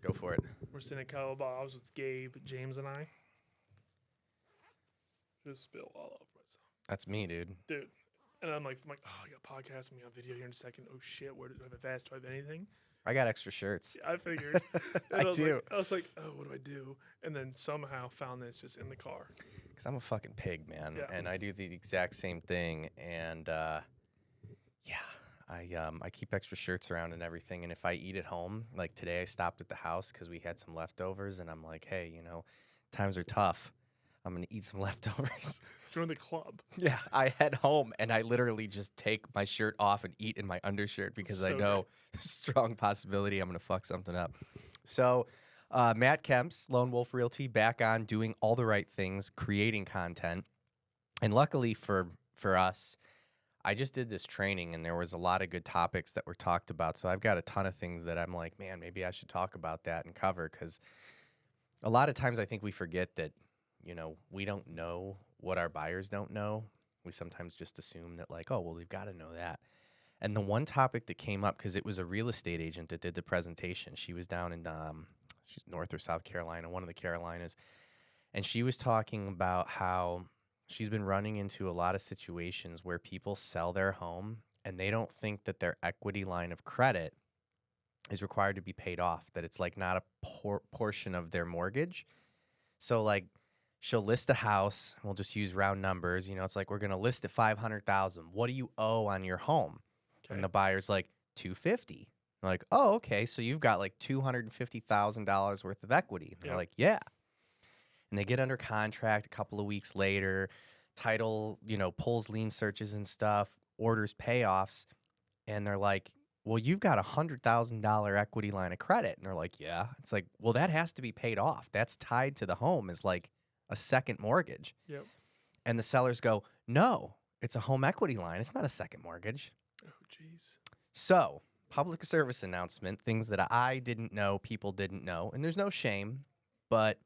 Go for it. We're sitting at Kyle Bob's with Gabe, James, and I. Just spill all over myself. That's me, dude. Dude. And I'm like, oh, I got podcast, I'm on video here in a second. Oh shit, where do I have a vest? Do I have anything? I got extra shirts. Yeah, I figured. I do. I was like, oh, what do I do? And then somehow found this just in the car. Because I'm a fucking pig, man. Yeah. And I do the exact same thing. And I keep extra shirts around and everything. And if I eat at home, like today I stopped at the house because we had some leftovers. And I'm like, hey, times are tough. I'm going to eat some leftovers. Join the club. Yeah, I head home and I literally just take my shirt off and eat in my undershirt because I know strong possibility I'm going to fuck something up. So Matt Kemp's Lone Wolf Realty back on doing all the right things, creating content. And luckily for us, I just did this training and there was a lot of good topics that were talked about. So I've got a ton of things that I'm like, man, maybe I should talk about that and cover, because a lot of times I think we forget that, we don't know what our buyers don't know. We sometimes just assume that like, oh, well, we've got to know that. And the one topic that came up, because it was a real estate agent that did the presentation. She was down in she's North or South Carolina, one of the Carolinas. And she was talking about how she's been running into a lot of situations where people sell their home and they don't think that their equity line of credit is required to be paid off, that it's like not a portion of their mortgage. So like, she'll list a house. We'll just use round numbers. It's like, we're going to list at $500,000. What do you owe on your home? Okay. And the buyer's like, $250,000. Like, oh, okay. So you've got like $250,000 worth of equity. And they're like, yeah. And they get under contract a couple of weeks later. Title, pulls lien searches and stuff, orders payoffs. And they're like, well, you've got $100,000 equity line of credit. And they're like, yeah. It's like, well, that has to be paid off. That's tied to the home as like a second mortgage. Yep. And the sellers go, no, it's a home equity line. It's not a second mortgage. Oh, jeez. So, public service announcement, things that I didn't know, people didn't know, and there's no shame, but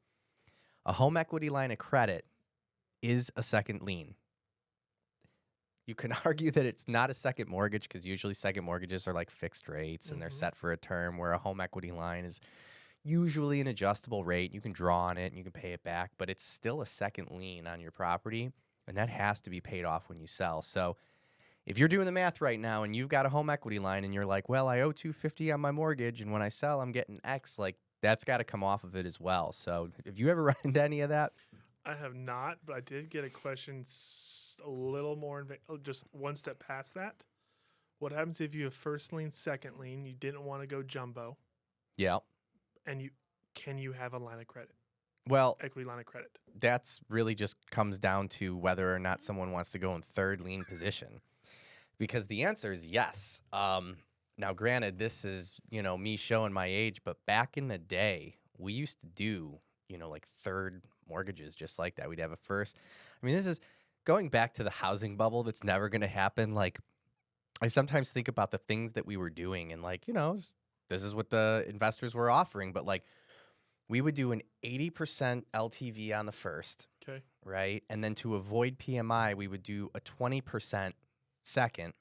a home equity line of credit is a second lien. You can argue that it's not a second mortgage because usually second mortgages are like fixed rates and they're set for a term, where a home equity line is usually an adjustable rate. You can draw on it and you can pay it back, but it's still a second lien on your property, and that has to be paid off when you sell. So if you're doing the math right now and you've got a home equity line and you're like, well, I owe $250 on my mortgage and when I sell I'm getting X, like that's got to come off of it as well. So have you ever run into any of that? I have not, but I did get a question a little more, just one step past that. What happens if you have first lien, second lien, you didn't want to go jumbo? Yeah. And can you have a line of credit? Well, equity line of credit. That's really just comes down to whether or not someone wants to go in third lien position, because the answer is yes. Now, granted, this is, me showing my age, but back in the day, we used to do, like third mortgages just like that. We'd have a first. I mean, this is going back to the housing bubble that's never going to happen. Like, I sometimes think about the things that we were doing and like, this is what the investors were offering, but like we would do an 80% LTV on the first, okay, right? And then to avoid PMI, we would do a 20% second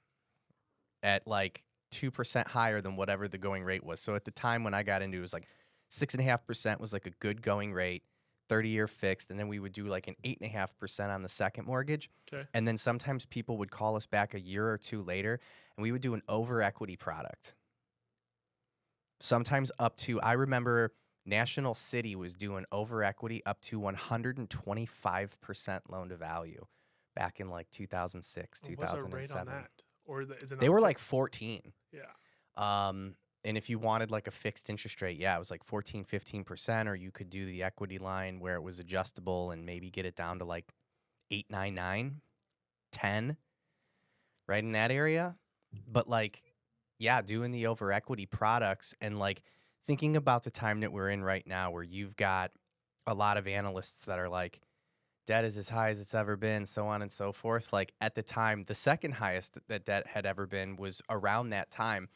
at like 2% higher than whatever the going rate was. So at the time when I got into it, was like 6.5% was like a good going rate, 30-year fixed, and then we would do like an 8.5% on the second mortgage. Okay. And then sometimes people would call us back a year or two later, and we would do an over equity product. Sometimes up to, I remember National City was doing over equity up to 125% loan to value back in like 2006, 2007. What's our rate on that? Or is it they were like 14. Yeah. And if you wanted like a fixed interest rate, yeah, it was like 14, 15%, or you could do the equity line where it was adjustable and maybe get it down to like 8, 9, 9, 10, right in that area. But like, yeah, doing the over equity products and like thinking about the time that we're in right now, where you've got a lot of analysts that are like, debt is as high as it's ever been, so on and so forth. Like at the time, the second highest that debt had ever been was around that time.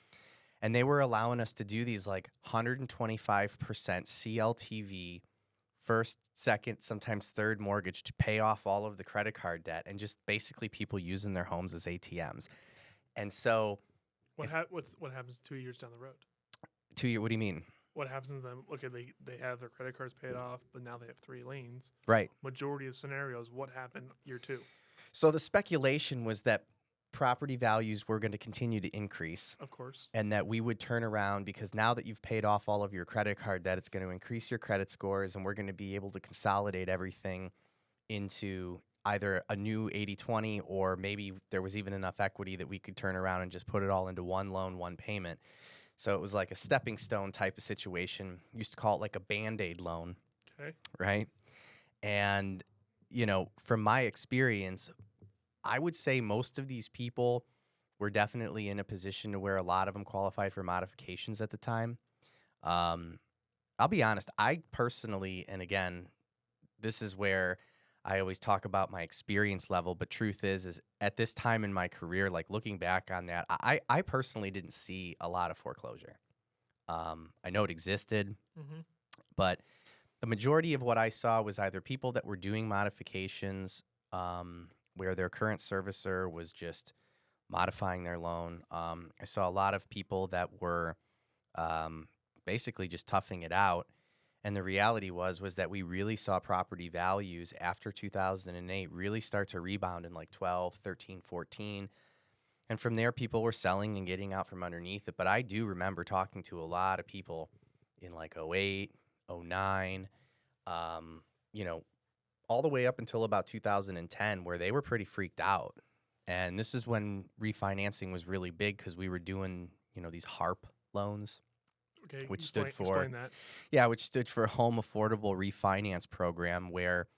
And they were allowing us to do these like 125% CLTV, first, second, sometimes third mortgage to pay off all of the credit card debt, and just basically people using their homes as ATMs. And so what happens 2 years down the road? 2 year, what do you mean? what happens to them? Okay, they have their credit cards paid off, but now they have 3 liens. Right. Majority of scenarios, what happened year 2? So the speculation was that property values were going to continue to increase. Of course. And that we would turn around because now that you've paid off all of your credit card debt, it's going to increase your credit scores, and we're going to be able to consolidate everything into either a new 80/20, or maybe there was even enough equity that we could turn around and just put it all into one loan, one payment. So it was like a stepping stone type of situation. Used to call it like a Band-Aid loan, Okay. right? And, from my experience, I would say most of these people were definitely in a position to where a lot of them qualified for modifications at the time. I'll be honest, I personally, and again, this is where I always talk about my experience level, but truth is at this time in my career, like looking back on that, I personally didn't see a lot of foreclosure. I know it existed, Mm-hmm. but the majority of what I saw was either people that were doing modifications where their current servicer was just modifying their loan. I saw a lot of people that were basically just toughing it out. And the reality was that we really saw property values after 2008 really start to rebound in like 12, 13, 14. And from there, people were selling and getting out from underneath it. But I do remember talking to a lot of people in like 08, 09, all the way up until about 2010, where they were pretty freaked out. And this is when refinancing was really big because we were doing, these HARP loans. Okay. Which stood for explain that. Yeah, which stood for Home Affordable Refinance Program, where,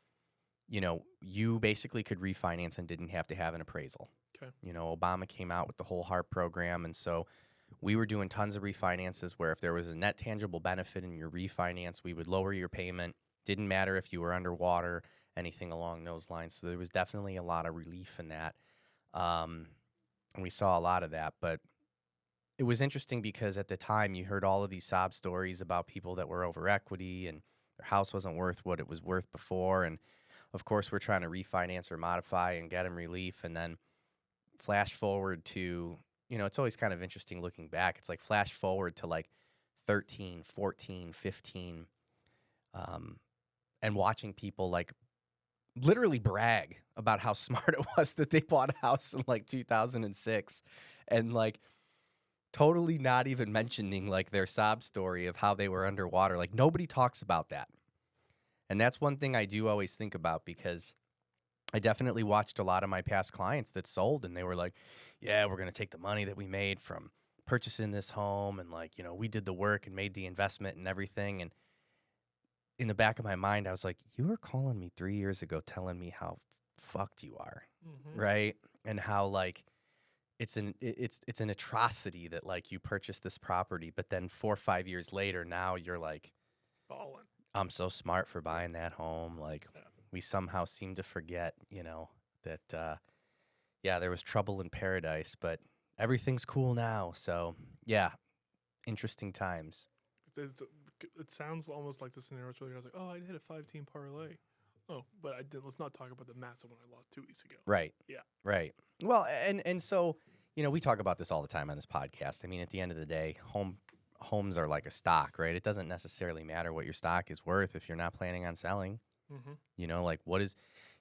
you basically could refinance and didn't have to have an appraisal. Okay. Obama came out with the whole HARP program, and so we were doing tons of refinances where if there was a net tangible benefit in your refinance, we would lower your payment. Didn't matter if you were underwater, anything along those lines. So there was definitely a lot of relief in that. And we saw a lot of that, but it was interesting because at the time you heard all of these sob stories about people that were over equity and their house wasn't worth what it was worth before. And of course, we're trying to refinance or modify and get them relief. And then flash forward to, it's always kind of interesting looking back. It's like flash forward to like 13, 14, 15, and watching people like literally brag about how smart it was that they bought a house in like 2006 and like totally not even mentioning like their sob story of how they were underwater. Like nobody talks about that. And that's one thing I do always think about because I definitely watched a lot of my past clients that sold and they were like, yeah, we're going to take the money that we made from purchasing this home and like, we did the work and made the investment and everything. And in the back of my mind, I was like, you were calling me 3 years ago telling me how fucked you are, right? And how like it's an atrocity that like you purchased this property, but then 4 or 5 years later, now you're like, balling. I'm so smart for buying that home. Like we somehow seem to forget, that there was trouble in paradise, but everything's cool now. So yeah, interesting times. It sounds almost like the scenario where I was like, oh, I hit a 5-team parlay. Oh, but I did. Let's not talk about the massive one I lost 2 weeks ago. Right. Yeah. Right. Well, and so, we talk about this all the time on this podcast. I mean, at the end of the day, homes are like a stock, right? It doesn't necessarily matter what your stock is worth if you're not planning on selling. Like what is,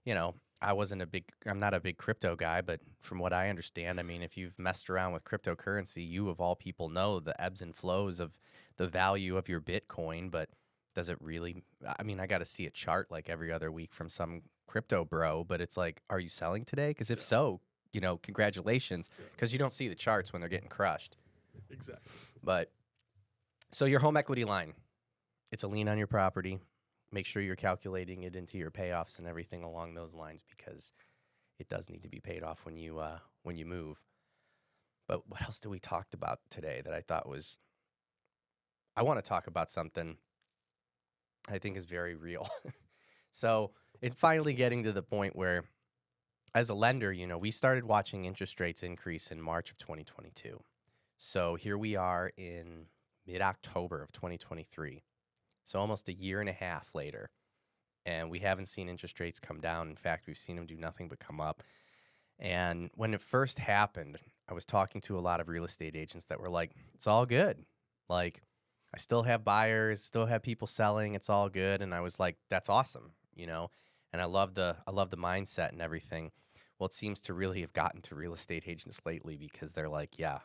I'm not a big crypto guy, but from what I understand, I mean, if you've messed around with cryptocurrency, you of all people know the ebbs and flows of the value of your Bitcoin, but does it really, I mean, I got to see a chart like every other week from some crypto bro, but it's like, are you selling today? Because if so, congratulations, because you don't see the charts when they're getting crushed. Exactly. But so your home equity line, it's a lien on your property. Make sure you're calculating it into your payoffs and everything along those lines because it does need to be paid off when you move. But what else did we talk about today that I thought was, I want to talk about something I think is very real. So it's finally getting to the point where as a lender, we started watching interest rates increase in March of 2022. So here we are in mid-October of 2023. So almost a year and a half later, and we haven't seen interest rates come down. In fact, we've seen them do nothing but come up. And when it first happened, I was talking to a lot of real estate agents that were like, it's all good. Like, I still have buyers, still have people selling. It's all good. And I was like, that's awesome, and I love the mindset and everything. Well, it seems to really have gotten to real estate agents lately because they're like, yeah,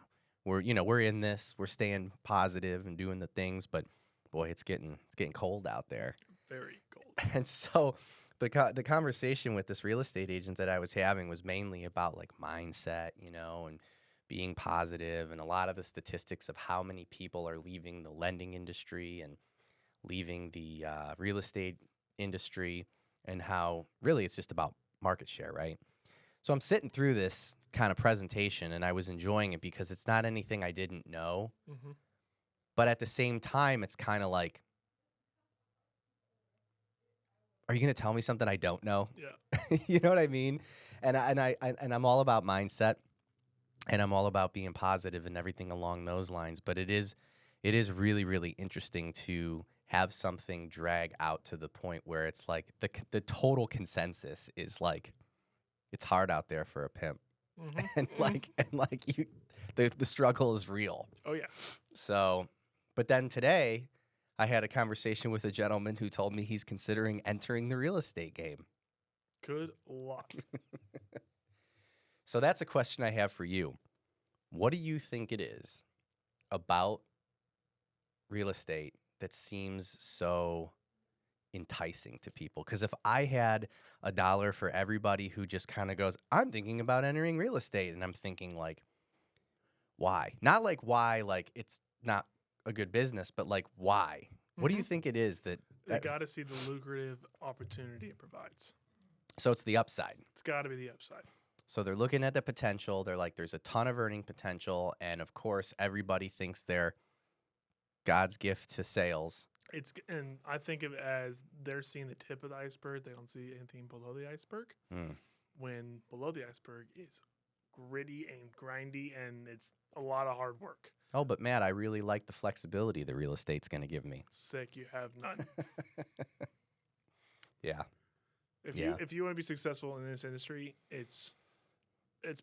we're in this, we're staying positive and doing the things, but boy, it's getting cold out there. Very cold. And so the conversation with this real estate agent that I was having was mainly about like mindset, and being positive, and a lot of the statistics of how many people are leaving the lending industry and leaving the real estate industry, and how really it's just about market share, right? So I'm sitting through this kind of presentation and I was enjoying it because it's not anything I didn't know, Mm-hmm. but at the same time, it's kind of like, are you going to tell me something I don't know? Yeah. You know what I mean? And I'm all about mindset, and I'm all about being positive and everything along those lines. But it is really, really interesting to have something drag out to the point where it's like the total consensus is like, it's hard out there for a pimp, Mm-hmm. and the struggle is real. Oh yeah. So, but then today, I had a conversation with a gentleman who told me he's considering entering the real estate game. Good luck. So that's a question I have for you. What do you think it is about real estate that seems so enticing to people? Because if I had $1 for everybody who just kind of goes, I'm thinking about entering real estate, and I'm thinking like, why? Not like why, like it's not a good business, but like why? What do you Mm-hmm. think it is that? They got to see the lucrative opportunity it provides. So it's the upside. It's got to be the upside. So they're looking at the potential. They're like, there's a ton of earning potential, and of course, everybody thinks they're God's gift to sales. And I think of it as they're seeing the tip of the iceberg. They don't see anything below the iceberg. Mm. When below the iceberg is gritty and grindy, and it's a lot of hard work. Oh, but Matt, I really like the flexibility the real estate's going to give me. Sick, you have none. Yeah. If Yeah. you want to be successful in this industry, it's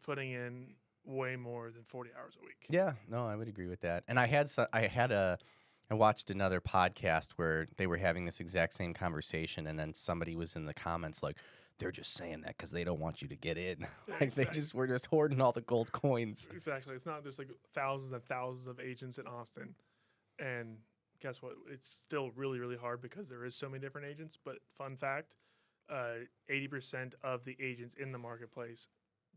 putting in way more than 40 hours a week. Yeah, no, I would agree with that. And I watched another podcast where they were having this exact same conversation, and then somebody was in the comments like, they're just saying that because they don't want you to get in. Like we're just hoarding all the gold coins. Exactly. It's not, there's like thousands and thousands of agents in Austin. And guess what? It's still really, really hard because there is so many different agents. But fun fact, 80% of the agents in the marketplace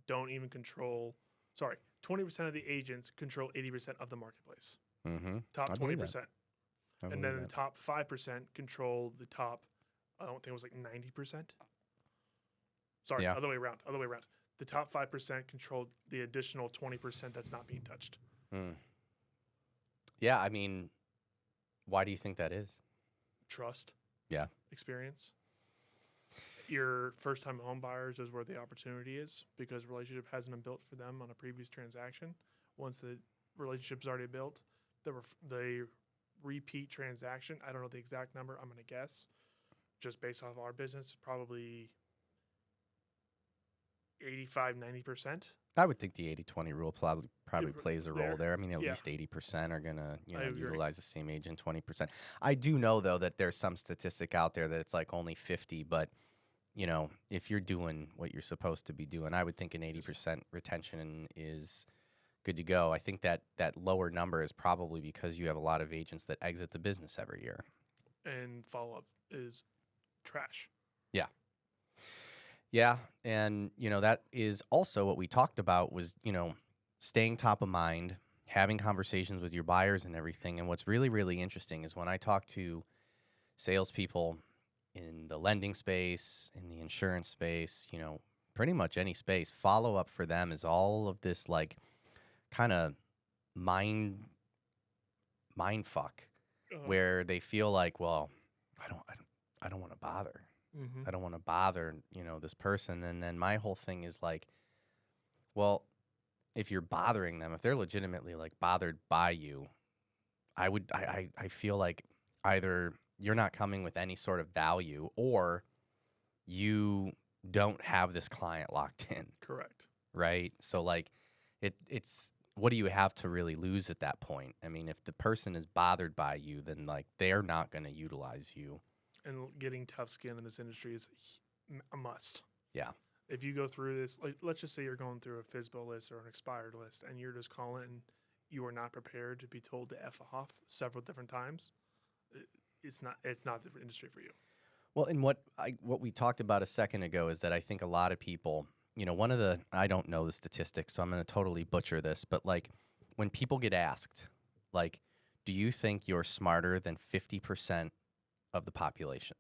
don't even control, 20% of the agents control 80% of the marketplace. Mm-hmm. Top I believe 20%. that. And then the top 5% control the top, I don't think it was like 90%. Sorry, Yeah. other way around. The top 5% controlled the additional 20% that's not being touched. Mm. Yeah, I mean, why do you think that is? Trust. Yeah. Experience. Your first-time home buyers is where the opportunity is because relationship hasn't been built for them on a previous transaction. Once the relationship's already built, the repeat transaction, I don't know the exact number, I'm going to guess, just based off our business, probably 85-90%. I would think the 80-20 rule probably plays a role there. there. I mean, at Yeah. least 80% are going to I agree. utilize the same agent, 20%. I do know, though, that there's some statistic out there that it's like only 50, but, if you're doing what you're supposed to be doing, I would think an 80% retention is good to go. I think that lower number is probably because you have a lot of agents that exit the business every year. And follow-up is trash. Yeah. Yeah, and that is also what we talked about was, staying top of mind, having conversations with your buyers and everything. And what's really, really interesting is when I talk to salespeople in the lending space, in the insurance space, pretty much any space, follow up for them is all of this like kind of mind fuck where they feel like, well, I don't want to bother. Mm-hmm. I don't want to bother, this person. And then my whole thing is like, well, if you're bothering them, if they're legitimately like bothered by you, I feel like either you're not coming with any sort of value or you don't have this client locked in. Correct. Right. So like it's what do you have to really lose at that point? I mean, if the person is bothered by you, then like they're not going to utilize you. And getting tough skin in this industry is a must. Yeah. If you go through this, like let's just say you're going through a FSBO list or an expired list, and you're just calling and you are not prepared to be told to F off several different times, it's not the industry for you. Well, and what we talked about a second ago is that I think a lot of people, I don't know the statistics, so I'm going to totally butcher this, but like when people get asked, like, do you think you're smarter than 50% of the population?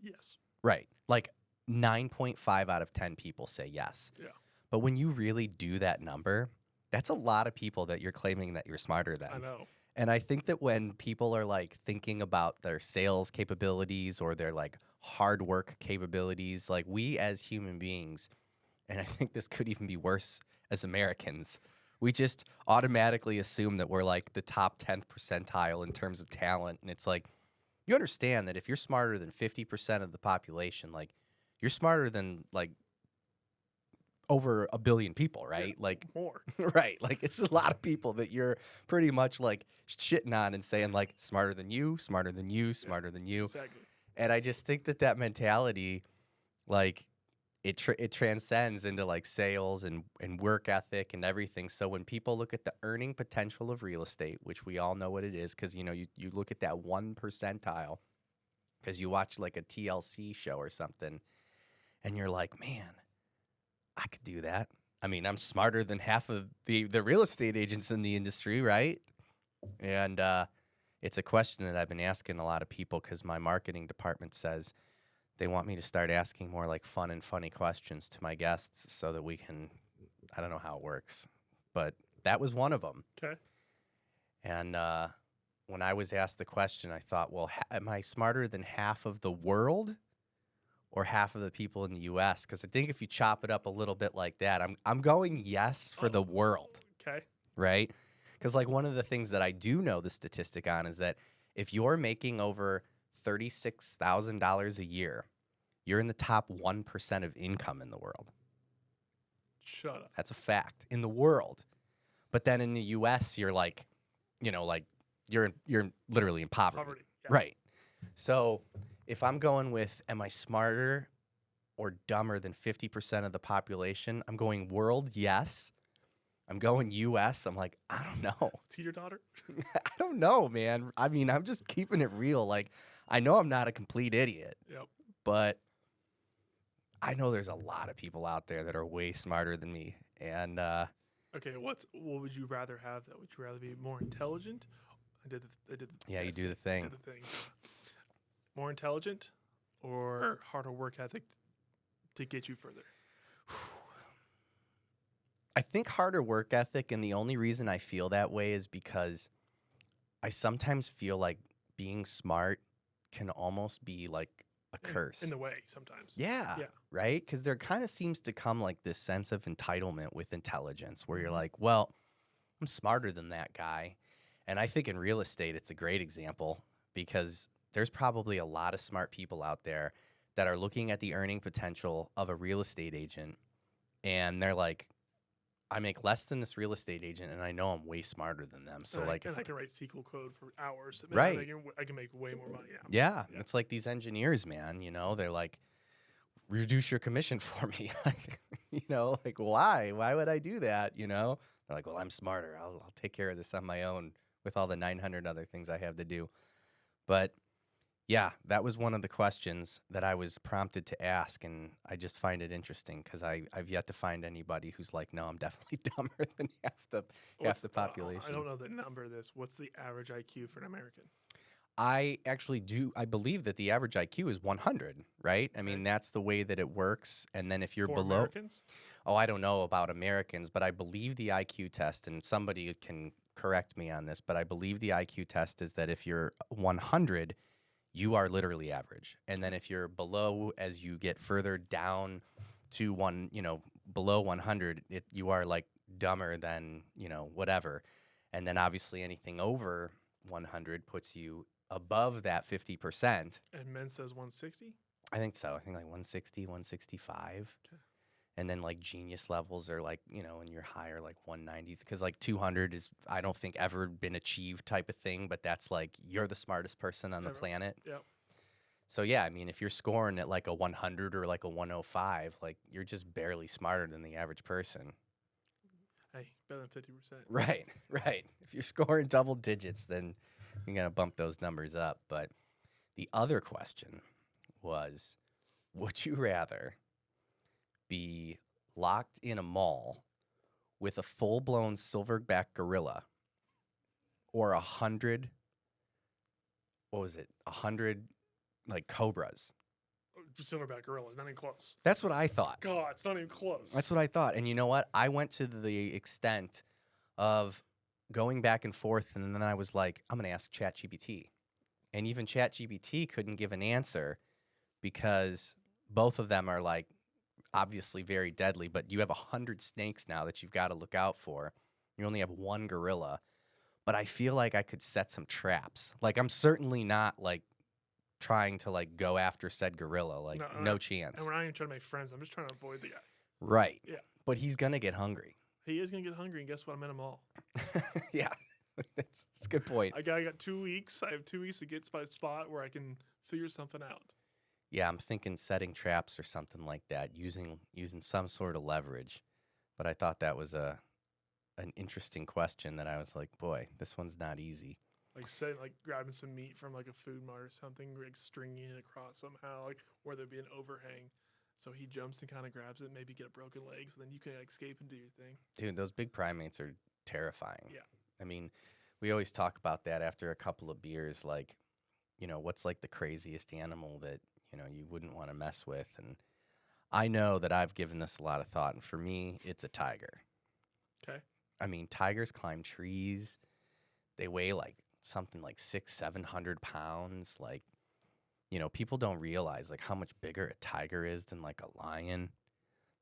Yes. Right. Like 9.5 out of 10 people say yes. Yeah. But when you really do that number, that's a lot of people that you're claiming that you're smarter than. I know. And I think that when people are like thinking about their sales capabilities or their like hard work capabilities, like we as human beings, and I think this could even be worse as Americans, we just automatically assume that we're like the top 10th percentile in terms of talent. And it's like, you understand that if you're smarter than 50% of the population, like you're smarter than like over a billion people, right? Yeah, like more. right. Like it's a lot of people that you're pretty much like shitting on and saying like smarter than you, smarter than you, smarter than you. Exactly. And I just think that mentality, like it transcends into like sales and work ethic and everything. So when people look at the earning potential of real estate, which we all know what it is, because you look at that 1 percentile because you watch like a TLC show or something, and you're like, man, I could do that. I mean, I'm smarter than half of the real estate agents in the industry, right? And it's a question that I've been asking a lot of people because my marketing department says they want me to start asking more like fun and funny questions to my guests so that we can, I don't know how it works, but that was one of them. Okay. And when I was asked the question, I thought, well, am I smarter than half of the world? Or half of the people in the U.S. Because I think if you chop it up a little bit like that, I'm going yes for the world, Okay. right? Because like one of the things that I do know the statistic on is that if you're making over $36,000 a year, you're in the top 1% of income in the world. Shut up. That's a fact in the world. But then in the U.S., you're like, like you're literally in poverty. Yeah. Right. So if I'm going with, am I smarter or dumber than 50% of the population? I'm going world, yes. I'm going U.S. I'm like, I don't know. Teeter-totter? I don't know, man. I mean, I'm just keeping it real. Like, I know I'm not a complete idiot. Yep. But I know there's a lot of people out there that are way smarter than me. And okay, what would you rather have? That would you rather be more intelligent? I did the yeah, you test. do the thing. I did the thing. More intelligent or harder work ethic to get you further? I think harder work ethic, and the only reason I feel that way is because I sometimes feel like being smart can almost be like a curse. In the way sometimes. Yeah. Right? Because there kind of seems to come like this sense of entitlement with intelligence where you're like, well, I'm smarter than that guy. And I think in real estate, it's a great example because there's probably a lot of smart people out there that are looking at the earning potential of a real estate agent and they're like, I make less than this real estate agent and I know I'm way smarter than them. So and like, I can write SQL code for hours. Right. I can make way more money now. Yeah. It's like these engineers, man, they're like, reduce your commission for me. Like why? Why would I do that? They're like, well, I'm smarter. I'll take care of this on my own with all the 900 other things I have to do. But yeah, that was one of the questions that I was prompted to ask, and I just find it interesting because I've yet to find anybody who's like, no, I'm definitely dumber than half the population. I don't know the number of this. What's the average IQ for an American? I actually do. I believe that the average IQ is 100, right? I mean, that's the way that it works. And then if you're For below, Americans? Oh, I don't know about Americans, but I believe the IQ test, and somebody can correct me on this, but I believe the IQ test is that if you're 100, you are literally average. And then if you're below, as you get further down to below 100, you are like dumber than, whatever. And then obviously anything over 100 puts you above that 50%. And men says 160? I think so. I think like 160, 165. Okay. And then like genius levels are like, you know, in your higher like 190s, because like 200 is, I don't think, ever been achieved type of thing, but that's like you're the smartest person on the planet. Yep. So yeah, I mean, if you're scoring at like a 100 or like a 105, like you're just barely smarter than the average person. Hey, better than 50%. Right, right. If you're scoring double digits, then you're going to bump those numbers up. But the other question was, would you rather be locked in a mall with a full-blown silverback gorilla or 100, what was it, 100 like cobras? Silverback gorilla, not even close. That's what I thought. God, it's not even close. That's what I thought. And you know what? I went to the extent of going back and forth, and then I was like, I'm going to ask ChatGPT. And even ChatGPT couldn't give an answer because both of them are like obviously very deadly, but you have 100 snakes now that you've got to look out for. You only have one gorilla. But I feel like I could set some traps. Like, I'm certainly not like trying to like go after said gorilla. Like, no chance. And we're not even trying to make friends. I'm just trying to avoid the guy. Right. Yeah. But he's going to get hungry. He is going to get hungry, and guess what? I'm in a mall. Yeah. That's a good point. I got 2 weeks. I have 2 weeks to get to my spot where I can figure something out. Yeah, I'm thinking setting traps or something like that, using some sort of leverage. But I thought that was an interesting question that I was like, boy, this one's not easy. Like grabbing some meat from like a food mart or something, like stringing it across somehow, like where there'd be an overhang. So he jumps and kind of grabs it, maybe get a broken leg, so then you can escape and do your thing. Dude, those big primates are terrifying. Yeah. I mean, we always talk about that after a couple of beers, like, you know, what's like the craziest animal that, you know, you wouldn't want to mess with. And I know that I've given this a lot of thought, and for me, it's a tiger. Okay. I mean, tigers climb trees. They weigh like something like 600-700 pounds. Like, you know, people don't realize like how much bigger a tiger is than like a lion.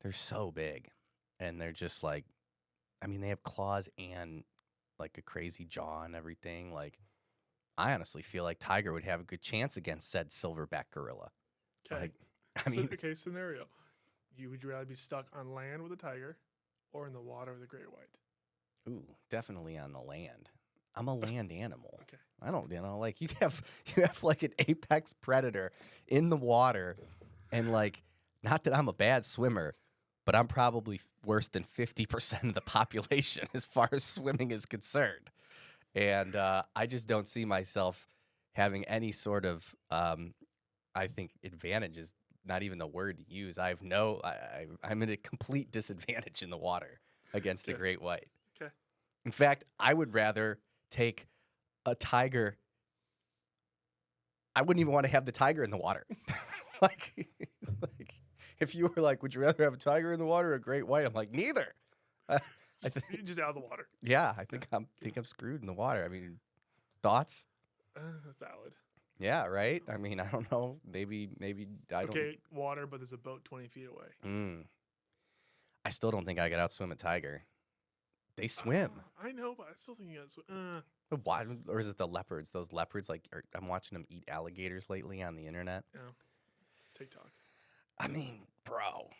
They're so big, and they're just like, I mean, they have claws and like a crazy jaw and everything. Like, I honestly feel like tiger would have a good chance against said silverback gorilla. Okay. Like, I mean, okay, scenario. Would you rather be stuck on land with a tiger or in the water with a great white? ooh, definitely on the land. I'm a land animal. Okay. I don't, you know, like you have like an apex predator in the water, and like, not that I'm a bad swimmer, but I'm probably worse than 50% of the population as far as swimming is concerned. And I just don't see myself having any sort of, I think advantage is not even the word to use. I'm at a complete disadvantage in the water against a great white. Okay. In fact, I would rather take a tiger. I wouldn't even want to have the tiger in the water. like, if you were like, would you rather have a tiger in the water or a great white? I'm like, neither. You're just out of the water. Yeah, I think I'm screwed in the water. I mean, thoughts? Valid. Yeah, right. I mean, I don't know. Maybe I don't. Okay, water, but there's a boat 20 feet away. I still don't think I could outswim a tiger. They swim. I know, but I still think you got to swim. Why? Or is it the leopards? Those leopards, like, I'm watching them eat alligators lately on the internet. Yeah. TikTok. I mean, bro,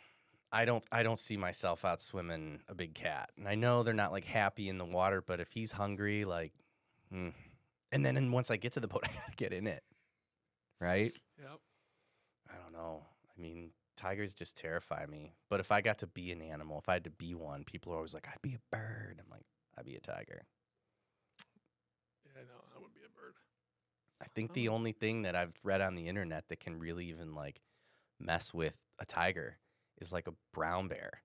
I don't see myself out swimming a big cat. And I know they're not like happy in the water, but if he's hungry, like, and then once I get to the boat, I gotta get in it, right? Yep. I don't know. I mean, tigers just terrify me. But if I got to be an animal, if I had to be one, people are always like, I'd be a bird. I'm like, I'd be a tiger. Yeah, no, I wouldn't be a bird. I think the only thing that I've read on the internet that can really even like mess with a tiger is like a brown bear.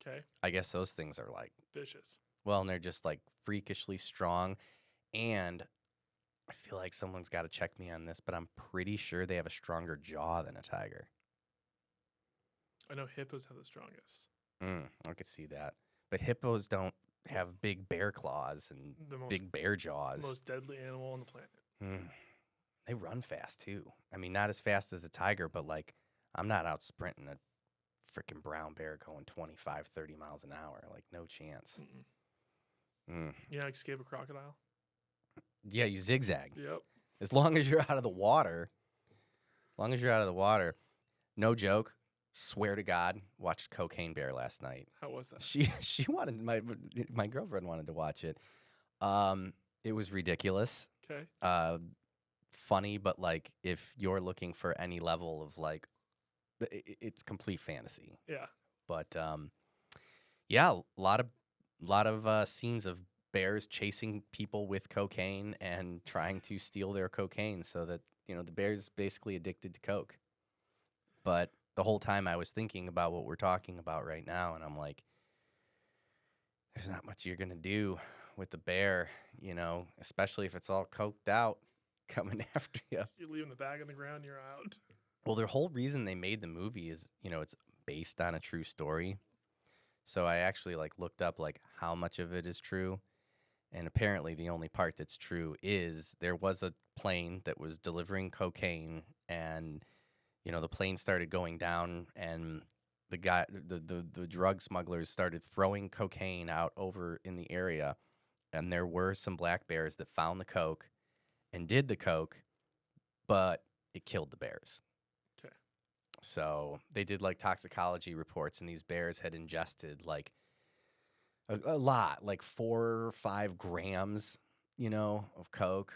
Okay. I guess those things are like Vicious. well, and they're just like freakishly strong. And I feel like someone's got to check me on this, but I'm pretty sure they have a stronger jaw than a tiger. I know hippos have the strongest. I could see that. But hippos don't have big bear claws and big bear jaws. Most deadly animal on the planet. They run fast, too. I mean, not as fast as a tiger, but, like, I'm not out sprinting a freaking brown bear going 25, 30 miles an hour. Like, no chance. You know how to escape a crocodile? Yeah, you zigzag. Yep. As long as you're out of the water, no joke, Swear to God, watched Cocaine Bear last night. How was that? She wanted my girlfriend wanted to watch it. It was ridiculous. Okay. Funny, but like if you're looking for any level of like, it's complete fantasy. Yeah. But yeah, a lot of scenes of bears chasing people with cocaine and trying to steal their cocaine, so that the bear's basically addicted to coke. But the whole time I was thinking about what we're talking about right now, and I'm like, there's not much you're gonna do with the bear, especially if it's all coked out coming after you. You're leaving the bag on the ground, you're out. Well, their whole reason they made the movie is, it's based on a true story. So I actually looked up how much of it is true. And apparently the only part that's true is there was a plane that was delivering cocaine, and the plane started going down, and the drug smugglers started throwing cocaine out over in the area, and there were some black bears that found the coke and did the coke, but it killed the bears. Okay. So they did toxicology reports, and these bears had ingested a lot, 4 or 5 grams, of coke,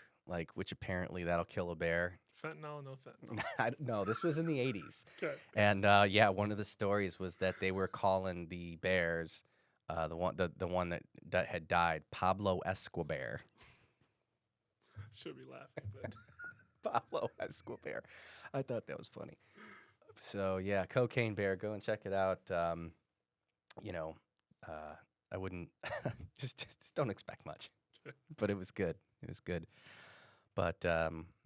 which apparently that'll kill a bear. Fentanyl, no fentanyl. No, this was in the 80s. Okay. And yeah, one of the stories was that they were calling the bears, the one that had died, Pablo Escobar. Should be laughing, but Pablo Escobar. I thought that was funny. So yeah, Cocaine Bear, go and check it out. I wouldn't just don't expect much, but it was good. It was good. But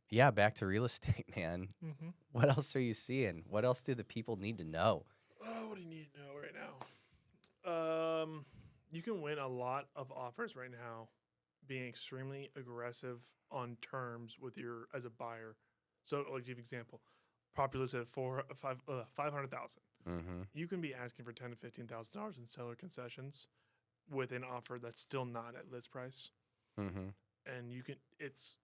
yeah, back to real estate, man. Mm-hmm. What else are you seeing? What else do the people need to know? Oh, what do you need to know right now? You can win a lot of offers right now, being extremely aggressive on terms with your as a buyer. So, I'll give you an example. Property listed at 500,000. Mm-hmm. You can be asking for $10,000 to $15,000 in seller concessions with an offer that's still not at list price, Mm-hmm. and it's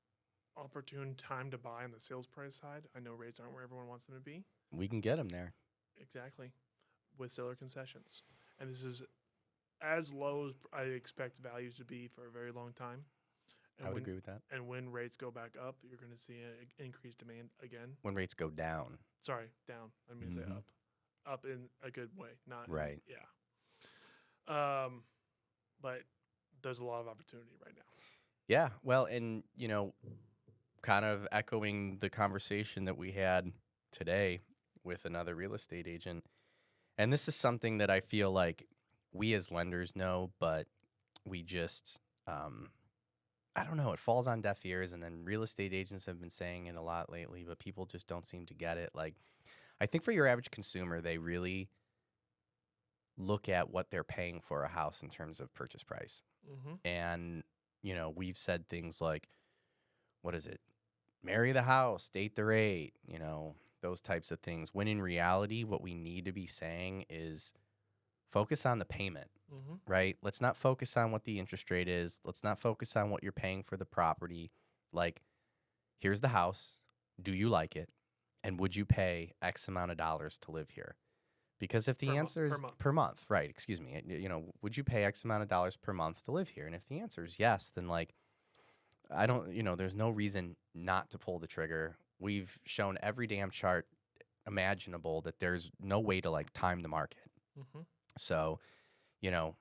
opportune time to buy on the sales price side. I know rates aren't where everyone wants them to be. We can get them there. Exactly, with seller concessions, and this is as low as I expect values to be for a very long time. And I would agree with that. And when rates go back up, you're going to see an increased demand again. When rates go down. Sorry, down. I mean to say Mhm. up. Up in a good way, not Right. Yeah. But there's a lot of opportunity right now. Yeah. Well, and, kind of echoing the conversation that we had today with another real estate agent. And this is something that I feel like we as lenders know, but we just, I don't know, it falls on deaf ears. And then real estate agents have been saying it a lot lately, but people just don't seem to get it. I think for your average consumer, they really look at what they're paying for a house in terms of purchase price. Mm-hmm. And, we've said things like, what is it? Marry the house, date the rate, those types of things. When in reality, what we need to be saying is focus on the payment, Mm-hmm. right? Let's not focus on what the interest rate is. Let's not focus on what you're paying for the property. Here's the house. Do you like it? And would you pay X amount of dollars to live here? Because if the answer is per month, right? Excuse me. Would you pay X amount of dollars per month to live here? And if the answer is yes, then I don't. There's no reason not to pull the trigger. We've shown every damn chart imaginable that there's no way to time the market. Mm-hmm. So, God,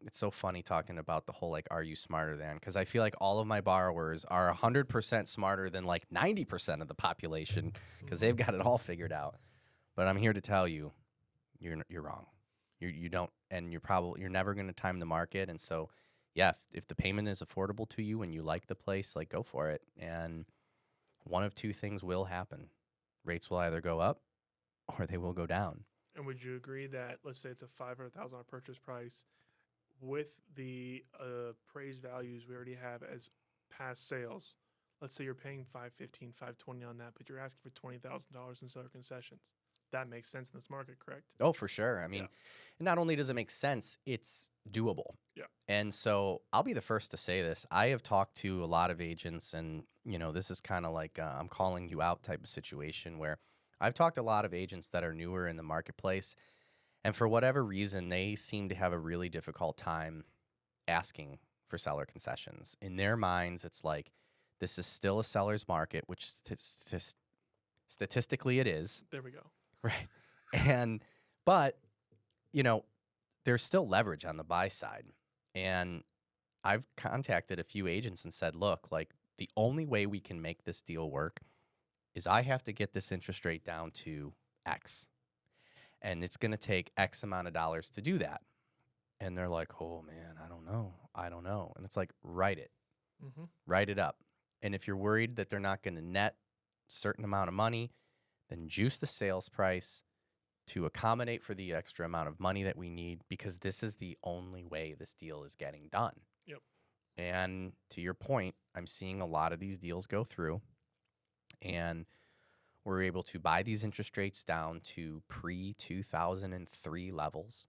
it's so funny talking about the whole are you smarter than? Because I feel like all of my borrowers are 100% smarter than 90% of the population because they've got it all figured out. But I'm here to tell you, you're wrong. You don't, and you're never going to time the market. And so, yeah, if the payment is affordable to you and you like the place, go for it. And one of two things will happen: rates will either go up or they will go down. And would you agree that, let's say it's a $500,000 purchase price, with the appraised values we already have as past sales? Let's say you're paying $515,000, $520,000 on that, but you're asking for $20,000 in seller concessions. That makes sense in this market, correct? Oh, for sure. I mean, not only does it make sense, it's doable. Yeah. And so I'll be the first to say this. I have talked to a lot of agents, and, this is kind of I'm calling you out type of situation where I've talked to a lot of agents that are newer in the marketplace, and for whatever reason, they seem to have a really difficult time asking for seller concessions. In their minds, it's like this is still a seller's market, which statistically it is, There we go. right? And but you know, there's still leverage on the buy side, and I've contacted a few agents and said, look, like the only way we can make this deal work is I have to get this interest rate down to X, and it's going to take X amount of dollars to do that. And they're like, oh man, I don't know. I don't know. And it's like, write it, write it up. And if you're worried that they're not going to net a certain amount of money, then juice the sales price to accommodate for the extra amount of money that we need, because this is the only way this deal is getting done. Yep. And to your point, I'm seeing a lot of these deals go through, and we're able to buy these interest rates down to pre-2003 levels.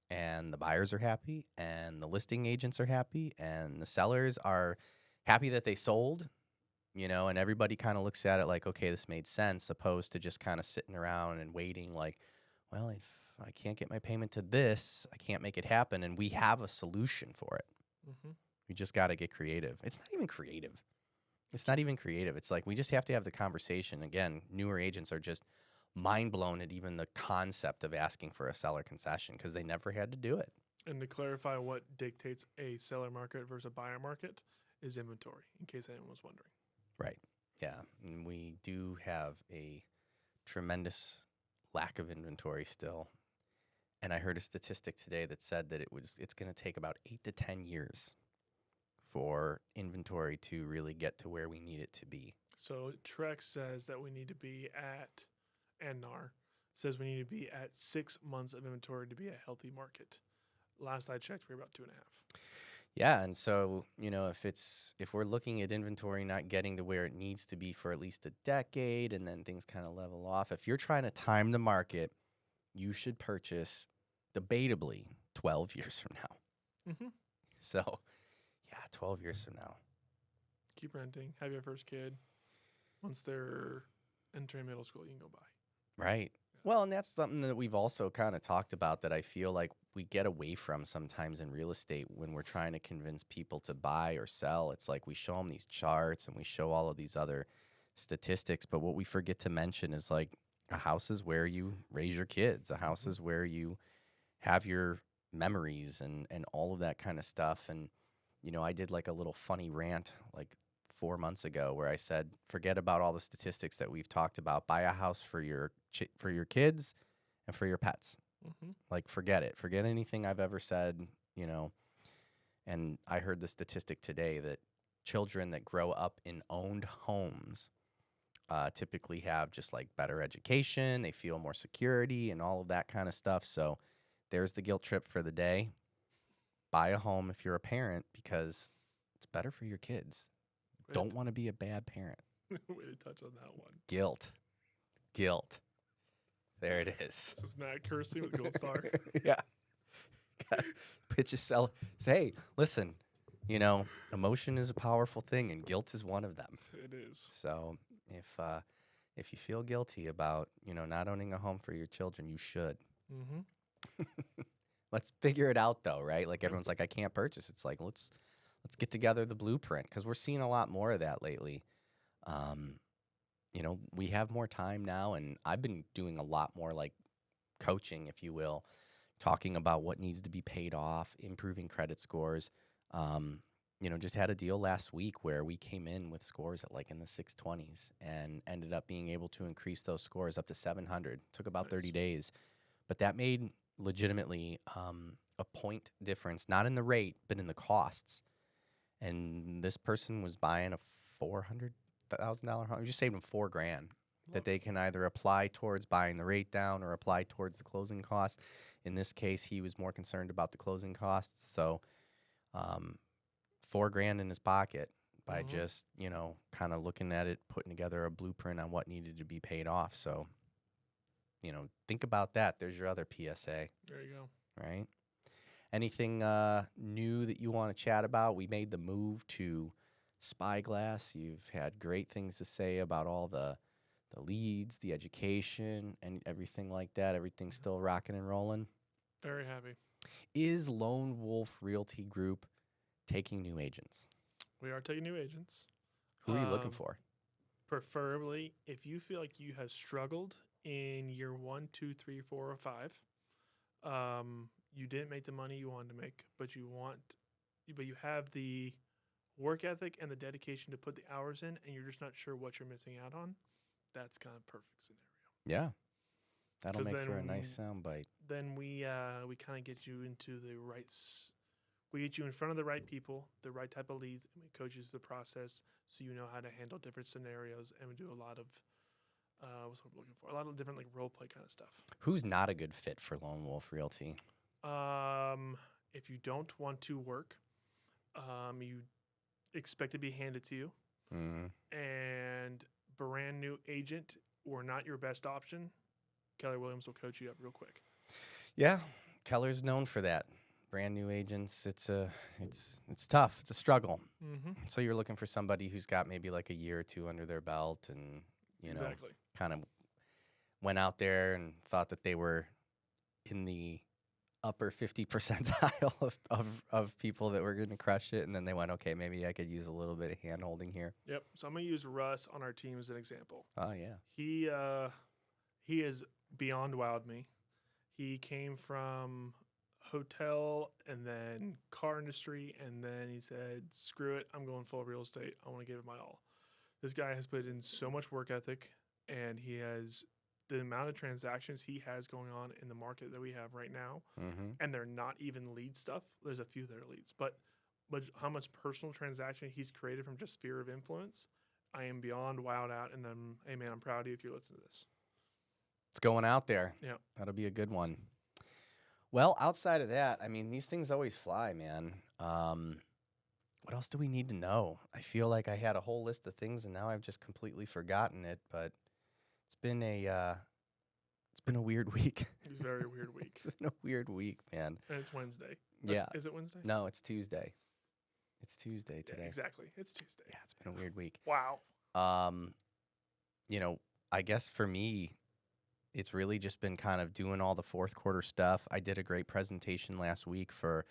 And the buyers are happy, and the listing agents are happy, and the sellers are happy that they sold, and everybody kind of looks at it like, okay, this made sense, opposed to just kind of sitting around and waiting like, well, if I can't get my payment to this, I can't make it happen. And we have a solution for it. We just got to get creative. It's not even creative. It's like we just have to have the conversation. Again, newer agents are just mind blown at even the concept of asking for a seller concession because they never had to do it. And to clarify what dictates a seller market versus a buyer market is inventory, in case anyone was wondering. Right. Yeah. And we do have a tremendous lack of inventory still. And I heard a statistic today that said that it's going to take about 8 to 10 years for inventory to really get to where we need it to be. So Trex says that we need to be at, and NAR says we need to be at 6 months of inventory to be a healthy market. Last I checked, we were about 2.5. Yeah, and so, if we're looking at inventory not getting to where it needs to be for at least a decade, and then things kind of level off, if you're trying to time the market, you should purchase debatably 12 years from now. So, yeah, 12 years from now. Keep renting, have your first kid. Once they're entering middle school, you can go buy. Right. Well, and that's something that we've also kind of talked about that I feel like we get away from sometimes in real estate when we're trying to convince people to buy or sell. It's like we show them these charts and we show all of these other statistics, but what we forget to mention is like a house is where you raise your kids. A house is where you have your memories and all of that kind of stuff. And, I did like a little funny rant like 4 months ago where I said, forget about all the statistics that we've talked about. Buy a house for your kids and for your pets. Like, forget it. Forget anything I've ever said, And I heard the statistic today that children that grow up in owned homes typically have just like better education. They feel more security and all of that kind of stuff. So there's the guilt trip for the day. Buy a home if you're a parent because it's better for your kids. Don't want to be a bad parent. Way to touch on that one. Guilt. There it is. This is Matt Kirschling with Gold Star. Yeah. Pitch yourself. Say, hey, listen, emotion is a powerful thing and guilt is one of them. It is. So if you feel guilty about, not owning a home for your children, you should. Let's figure it out though, right? Like everyone's like, I can't purchase. It's like, let's get together the blueprint because we're seeing a lot more of that lately. We have more time now, and I've been doing a lot more like coaching, if you will, talking about what needs to be paid off, improving credit scores. Just had a deal last week where we came in with scores at like in the 620s and ended up being able to increase those scores up to 700. Took about 30 days, but that made legitimately a point difference, not in the rate, but in the costs. And this person was buying a $400,000 home. We just saved them $4,000 that they can either apply towards buying the rate down or apply towards the closing costs. In this case, he was more concerned about the closing costs. So, $4,000 in his pocket by just, kind of looking at it, putting together a blueprint on what needed to be paid off. So, think about that. There's your other PSA. There you go. Right? Anything new that you want to chat about? We made the move to Spyglass. You've had great things to say about all the the leads, the education, and everything like that? Everything's still rocking and rolling? Very happy. Is Lone Wolf Realty Group taking new agents? We are taking new agents. Who are you looking Um, for? Preferably, if you feel like you have struggled in year 1, 2, 3, 4, or 5, you didn't make the money you wanted to make, but you have the work ethic and the dedication to put the hours in, and you're just not sure what you're missing out on. That's kind of perfect scenario. Yeah. That'll 'Cause make for a nice then- soundbite. Then we kind of get you into the right. We get you in front of the right people, the right type of leads, and we coach you through the process so you know how to handle different scenarios. And we do a lot of what's what I'm looking for, a lot of different like role play kind of stuff. Who's not a good fit for Lone Wolf Realty? If you don't want to work, you expect to be handed to you, and brand new agent or not your best option, Keller Williams will coach you up real quick. Yeah, Keller's known for that. Brand new agents, it's tough. It's a struggle. Mm-hmm. So you're looking for somebody who's got maybe like a year or two under their belt, and Exactly. kind of went out there and thought that they were in the upper 50 percentile of people that were going to crush it, and then they went, okay, maybe I could use a little bit of hand holding here. Yep. So I'm gonna use Russ on our team as an example. Oh yeah. He has beyond wowed me. He came from hotel and then car industry, and then he said, screw it, I'm going full real estate. I want to give it my all. This guy has put in so much work ethic, and he has the amount of transactions he has going on in the market that we have right now, and they're not even lead stuff. There's a few that are leads, but how much personal transaction he's created from just sphere of influence, I am beyond wowed out, and hey man, I'm proud of you if you listen to this. It's going out there. Yeah. That'll be a good one. Well, outside of that, I mean, these things always fly, man. What else do we need to know? I feel like I had a whole list of things, and now I've just completely forgotten it. But it's been a weird week. It's a very weird week. It's been a weird week, man. And it's Wednesday. Yeah. Is it Wednesday? No, it's Tuesday. It's Tuesday Yeah, today. exactly. It's Tuesday. Yeah, it's been a weird week. Wow. I guess for me, it's really just been kind of doing all the fourth quarter stuff. I did a great presentation last week for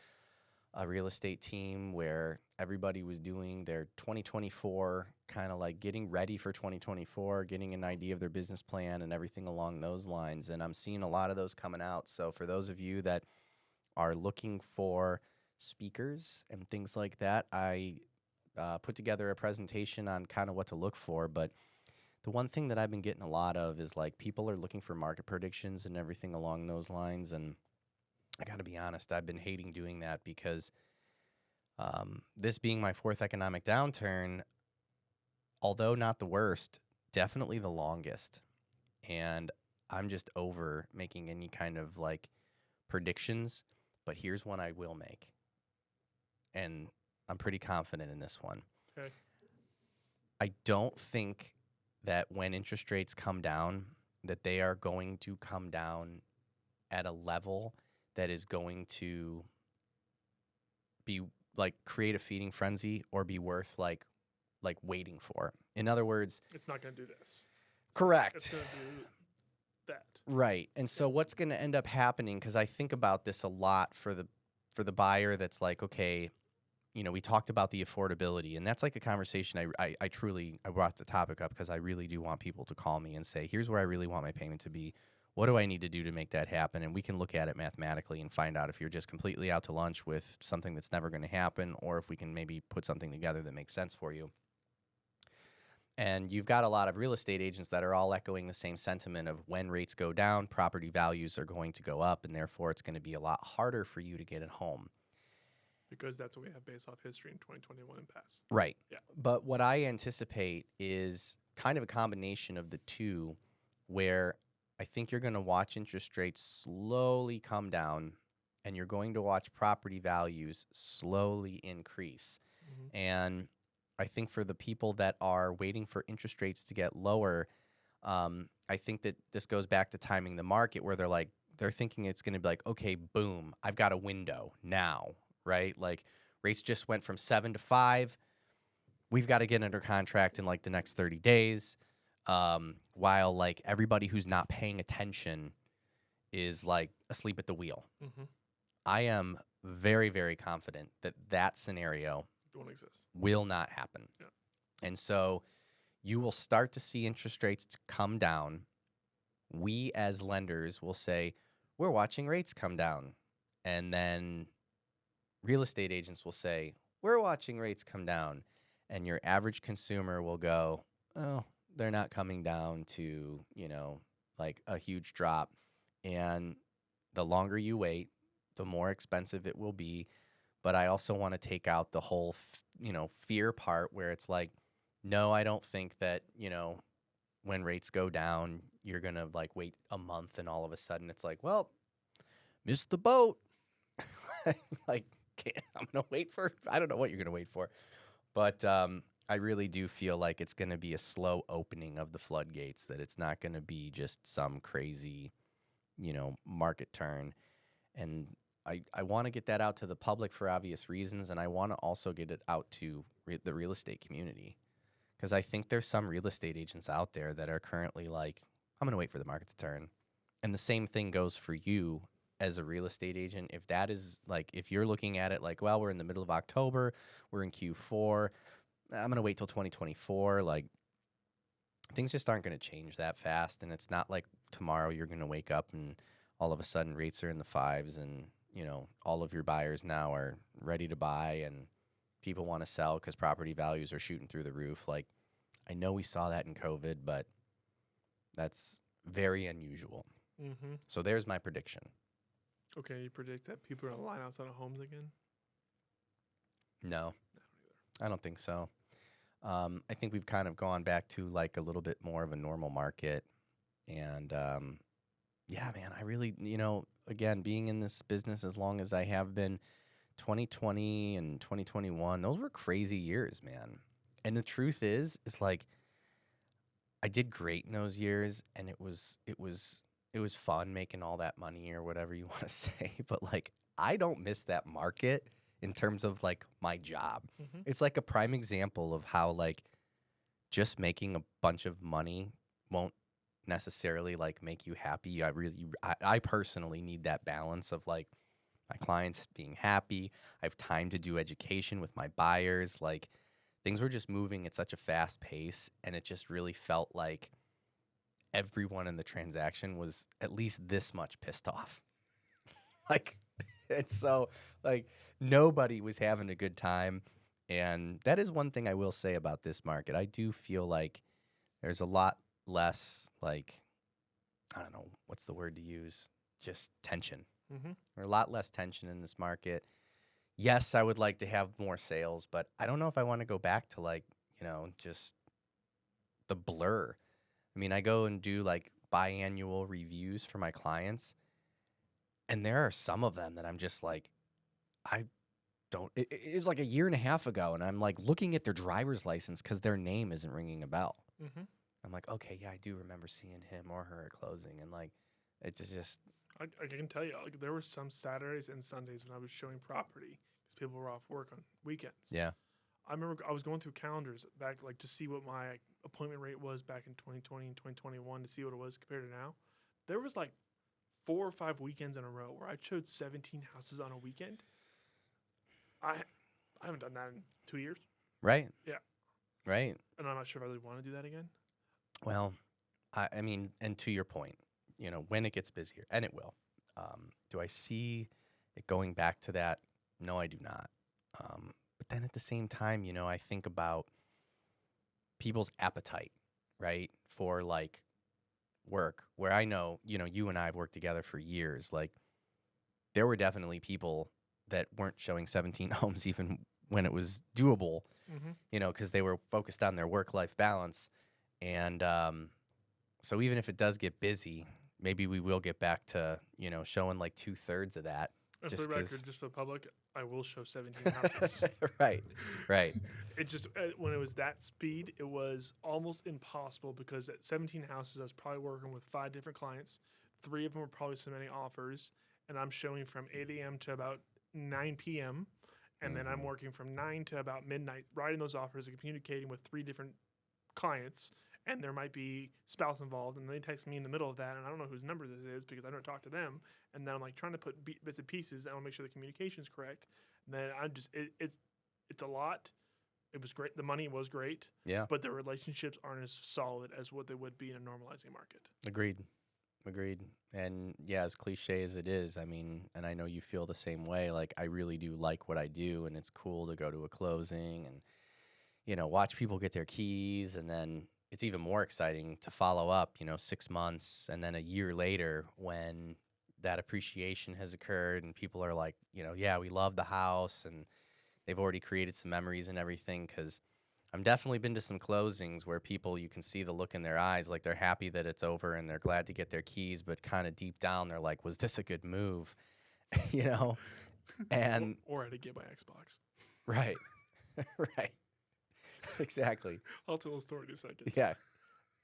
a real estate team where everybody was doing their 2024, kind of like getting ready for 2024, getting an idea of their business plan and everything along those lines. And I'm seeing a lot of those coming out. So for those of you that are looking for speakers and things like that, I put together a presentation on kind of what to look for. But the one thing that I've been getting a lot of is like people are looking for market predictions and everything along those lines. And I got to be honest, I've been hating doing that because this being my fourth economic downturn, although not the worst, definitely the longest. And I'm just over making any kind of like predictions. But here's one I will make. And I'm pretty confident in this one. Okay. I don't think that when interest rates come down, that they are going to come down at a level that is going to be like create a feeding frenzy or be worth like waiting for. In other words, it's not going to do this. Correct. It's going to do that. Right. And so what's going to end up happening, because I think about this a lot for the buyer that's like, okay, we talked about the affordability, and that's like a conversation I brought the topic up because I really do want people to call me and say, here's where I really want my payment to be. What do I need to do to make that happen? And we can look at it mathematically and find out if you're just completely out to lunch with something that's never going to happen, or if we can maybe put something together that makes sense for you. And you've got a lot of real estate agents that are all echoing the same sentiment of when rates go down, property values are going to go up, and therefore it's going to be a lot harder for you to get a home. Because that's what we have based off history in 2021 and past. Right. Yeah. But what I anticipate is kind of a combination of the two, where I think you're going to watch interest rates slowly come down, and you're going to watch property values slowly increase. Mm-hmm. And I think for the people that are waiting for interest rates to get lower, I think that this goes back to timing the market, where they're thinking it's going to be like, okay, boom, I've got a window now. Right? Like rates just went from 7 to 5. We've got to get under contract in like the next 30 days. while like everybody who's not paying attention is like asleep at the wheel. Mm-hmm. I am very, very confident that that scenario Won't exist. will not happen. Yeah. And so you will start to see interest rates come down. We as lenders will say, we're watching rates come down. And then real estate agents will say, we're watching rates come down. And your average consumer will go, oh, they're not coming down to, like a huge drop. And the longer you wait, the more expensive it will be. But I also want to take out the whole, fear part where it's like, no, I don't think that, when rates go down, you're going to like wait a month and all of a sudden it's like, well, missed the boat. Like, I'm going to wait for, I don't know what you're going to wait for. But I really do feel like it's going to be a slow opening of the floodgates, that it's not going to be just some crazy, market turn. And I want to get that out to the public for obvious reasons, and I want to also get it out to the real estate community, because I think there's some real estate agents out there that are currently like, I'm going to wait for the market to turn. And the same thing goes for you as a real estate agent. If that is like, if you're looking at it like, well, we're in the middle of October, we're in Q4, I'm going to wait till 2024, like, things just aren't going to change that fast. And it's not like tomorrow you're going to wake up and all of a sudden rates are in the fives and, all of your buyers now are ready to buy and people want to sell because property values are shooting through the roof. Like, I know we saw that in COVID, but that's very unusual. Mm-hmm. So there's my prediction. Okay, you predict that people are going to line outside of homes again? No, I don't think so. I think we've kind of gone back to like a little bit more of a normal market. And yeah, man, I really, again, being in this business as long as I have been, 2020 and 2021, those were crazy years, man. And the truth is like, I did great in those years, and it was fun making all that money or whatever you want to say. But like, I don't miss that market in terms of like my job. Mm-hmm. It's like a prime example of how like just making a bunch of money won't necessarily like make you happy. I personally need that balance of like my clients being happy. I have time to do education with my buyers. Like, things were just moving at such a fast pace, and it just really felt like everyone in the transaction was at least this much pissed off. Like, and so like nobody was having a good time. And that is one thing I will say about this market. I do feel like there's a lot less, like, I don't know, what's the word to use? Just tension. Mm-hmm. There's a lot less tension in this market. Yes, I would like to have more sales, but I don't know if I want to go back to like, just the blur. I mean, I go and do like biannual reviews for my clients, and there are some of them that I'm just like, it's like a year and a half ago, and I'm like looking at their driver's license because their name isn't ringing a bell. Mm-hmm. I'm like, okay, yeah, I do remember seeing him or her at closing, and like, it's just. I can tell you, like, there were some Saturdays and Sundays when I was showing property because people were off work on weekends. Yeah. I remember I was going through calendars back, like, to see what my appointment rate was back in 2020 and 2021 to see what it was compared to now. There was like 4 or 5 weekends in a row where I showed 17 houses on a weekend. I haven't done that in 2 years. Right. Yeah. Right. And I'm not sure if I really want to do that again. Well, I mean, and to your point, when it gets busier, and it will, do I see it going back to that? No, I do not. But then at the same time, I think about people's appetite, right, for like work, where I know, you and I have worked together for years. Like, there were definitely people that weren't showing 17 homes even when it was doable, Mm-hmm. because they were focused on their work-life balance. And so even if it does get busy, maybe we will get back to, showing like 2/3 of that. And Just for the record, 'cause- just for the public, I will show 17 houses. Right. It just, when it was that speed, it was almost impossible because at 17 houses, I was probably working with 5 different clients. 3 of them were probably submitting offers, and I'm showing from 8 a.m. to about 9 p.m. And then I'm working from 9 to about midnight, writing those offers and communicating with 3 different clients. and there might be spouse involved, and they text me in the middle of that, and I don't know whose number this is because I don't talk to them, and then I'm like trying to put bits and pieces. I want to make sure the communication's correct. And then I'm just it's a lot. It was great. The money was great. Yeah. But the relationships aren't as solid as what they would be in a normalizing market. Agreed. And yeah, as cliche as it is, I mean, and I know you feel the same way. Like, I really do like what I do, and it's cool to go to a closing and, watch people get their keys. And then it's even more exciting to follow up, 6 months and then a year later when that appreciation has occurred and people are like, yeah, we love the house, and they've already created some memories and everything. Because I'm definitely been to some closings where people, you can see the look in their eyes, like they're happy that it's over and they're glad to get their keys, but kind of deep down they're like, was this a good move? And or I had to get my Xbox. Right. Right. Exactly. I'll tell a story in a second. Yeah.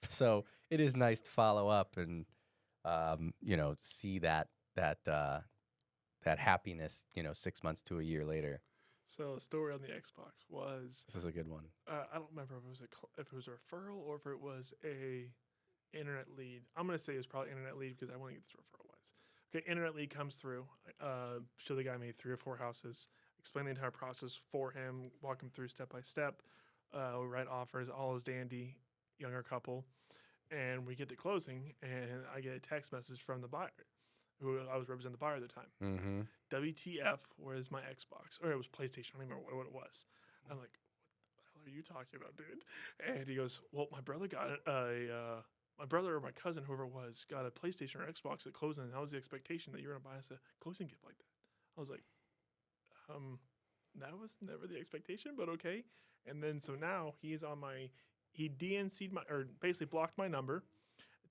So it is nice to follow up and see that happiness 6 months to a year later. So, a story on the Xbox was... This is a good one. I don't remember if it was a referral or if it was a internet lead. I'm going to say it was probably internet lead because I want to get this referral wise. Okay, internet lead comes through. Show the guy made 3 or 4 houses. Explain the entire process for him. Walk him through step by step. We write offers. All is dandy. Younger couple. And we get to closing, and I get a text message from the buyer, who I was representing the buyer at the time. Mm-hmm. WTF, where's my Xbox? Or it was PlayStation, I don't even remember what it was. I'm like, what the hell are you talking about, dude? And he goes, well, my brother got my brother or my cousin, whoever it was, got a PlayStation or Xbox at closing, and that was the expectation that you were going to buy us a closing gift like that. I was like, that was never the expectation, but okay. And then, so now he DNC'd or basically blocked my number,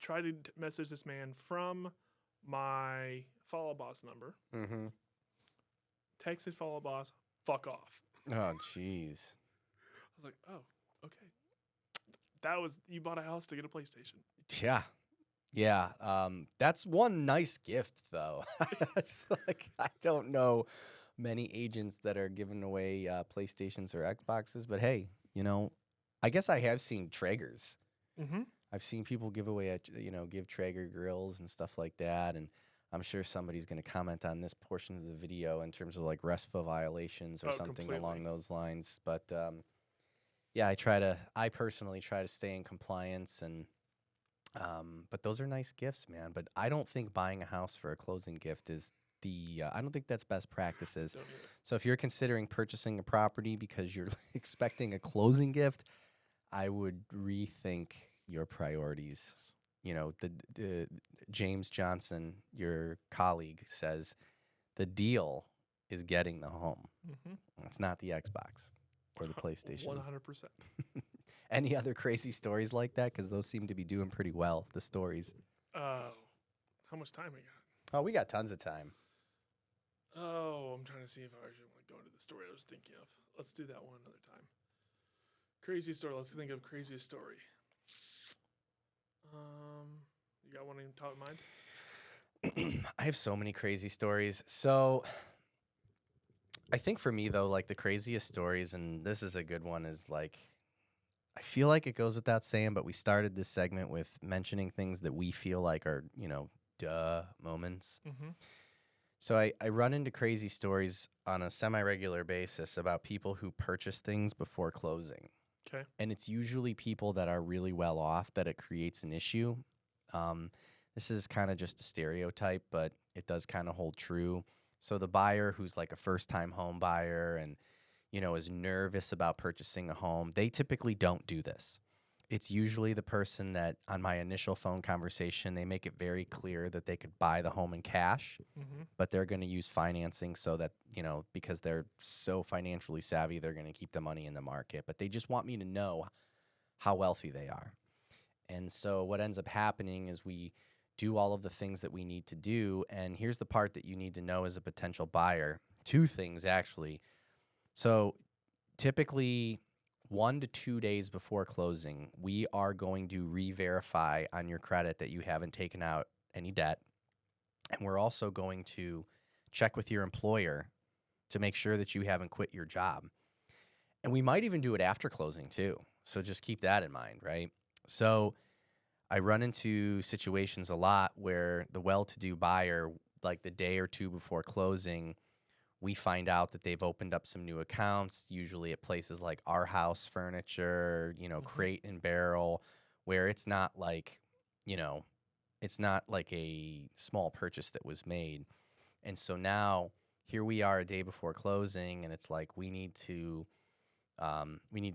tried to message this man from my follow boss number. Mm-hmm. Texted follow boss, fuck off. Oh, jeez. I was like, oh, okay. That was, you bought a house to get a PlayStation. Yeah. Yeah. That's one nice gift, though. It's like, I don't know many agents that are giving away PlayStations or Xboxes, but hey, I guess I have seen Traegers. Mm-hmm. I've seen people give away, give Traeger grills and stuff like that, and I'm sure somebody's going to comment on this portion of the video in terms of like RESPA violations or something completely along those lines. But yeah, I personally try to stay in compliance, and but those are nice gifts, man. But I don't think buying a house for a closing gift is I don't think that's best practices. So if you're considering purchasing a property because you're expecting a closing gift, I would rethink your priorities. The James Johnson, your colleague, says the deal is getting the home. Mm-hmm. It's not the Xbox or the PlayStation. 100%. Any other crazy stories like that? Because those seem to be doing pretty well, the stories. How much time we got? Oh, we got tons of time. Oh, I'm trying to see if I actually want to go into the story I was thinking of. Let's do that one another time. Crazy story. Let's think of craziest story. You got one in top of mind? I have so many crazy stories. So I think for me, though, like the craziest stories, and this is a good one, is like, I feel like it goes without saying, but we started this segment with mentioning things that we feel like are, duh moments. Mm-hmm. So I run into crazy stories on a semi-regular basis about people who purchase things before closing. Okay. And it's usually people that are really well off that it creates an issue. This is kind of just a stereotype, but it does kind of hold true. So the buyer who's like a first-time home buyer and, is nervous about purchasing a home, they typically don't do this. It's usually the person that on my initial phone conversation, they make it very clear that they could buy the home in cash, Mm-hmm. but they're going to use financing so that, because they're so financially savvy, they're going to keep the money in the market. But they just want me to know how wealthy they are. And so what ends up happening is we do all of the things that we need to do. And here's the part that you need to know as a potential buyer. 2 things, actually. So typically 1 to 2 days before closing, we are going to re-verify on your credit that you haven't taken out any debt. And we're also going to check with your employer to make sure that you haven't quit your job. And we might even do it after closing too. So just keep that in mind, right? So I run into situations a lot where the well-to-do buyer, like the day or two before closing, we find out that they've opened up some new accounts, usually at places like Our House Furniture, Crate and Barrel, where it's not like, it's not like a small purchase that was made. And so now here we are a day before closing, and it's like we need to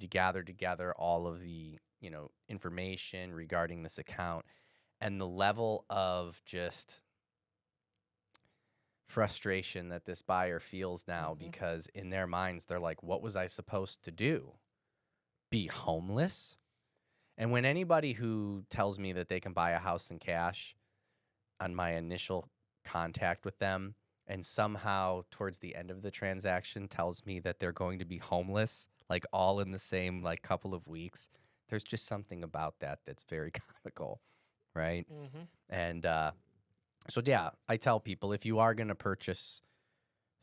gather together all of the information regarding this account, and the level of just frustration that this buyer feels now, because in their minds they're like, what was I supposed to do? Be homeless? And when anybody who tells me that they can buy a house in cash on my initial contact with them, and somehow towards the end of the transaction tells me that they're going to be homeless, like all in the same like couple of weeks, there's just something about that that's very comical, right? And so yeah, I tell people, if you are going to purchase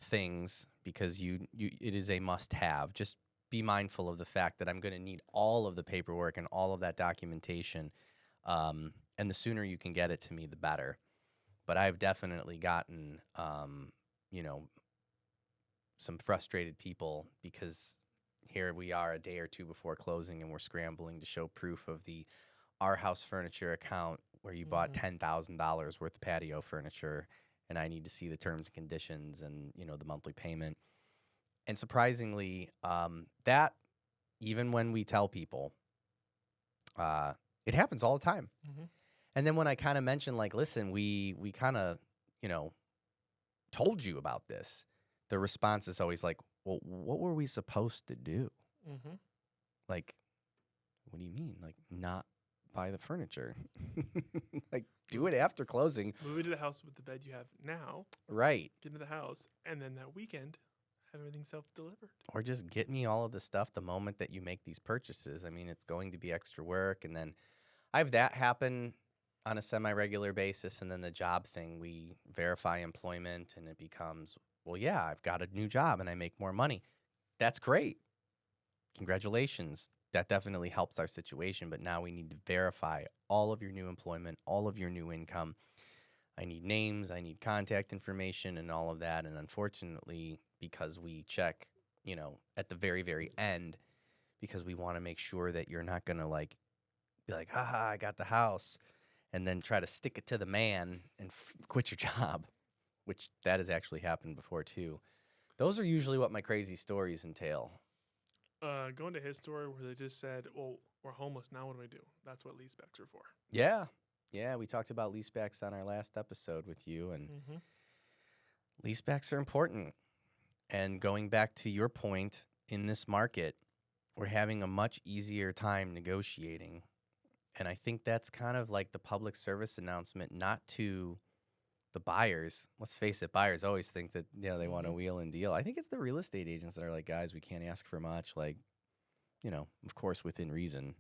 things because it is a must-have, just be mindful of the fact that I'm going to need all of the paperwork and all of that documentation, and the sooner you can get it to me, the better. But I've definitely gotten, some frustrated people because here we are a day or two before closing and we're scrambling to show proof of the Our House Furniture account where you bought $10,000 worth of patio furniture, and I need to see the terms and conditions and, the monthly payment. And surprisingly, that even when we tell people, it happens all the time. And then when I kind of mention, like, listen, we kind of, told you about this, the response is always like, well, what were we supposed to do? Like, what do you mean? Like, not buy the furniture? Like, do it after closing. Move into the house with the bed you have now. Right. Get into the house, and then that weekend, have everything self-delivered. Or just get me all of the stuff the moment that you make these purchases. I mean, it's going to be extra work. And then I have that happen on a semi-regular basis. And then the job thing, we verify employment and it becomes, well, yeah, I've got a new job and I make more money. That's great. Congratulations. That definitely helps our situation. But now we need to verify all of your new employment, all of your new income. I need names, I need contact information and all of that. And unfortunately, because we check, at the very, very end, because we want to make sure that you're not going to like be like, haha, I got the house, and then try to stick it to the man and quit your job, which that has actually happened before too. Those are usually what my crazy stories entail. Going to his story where they just said, well, we're homeless, now what do we do? That's what leasebacks are for. Yeah. Yeah, we talked about leasebacks on our last episode with you, and leasebacks are important. And going back to your point, in this market, we're having a much easier time negotiating. And I think that's kind of like the public service announcement, not to the buyers. Let's face it, buyers always think that, they want a wheel and deal. I think it's the real estate agents that are like, guys, we can't ask for much. Like, of course, within reason.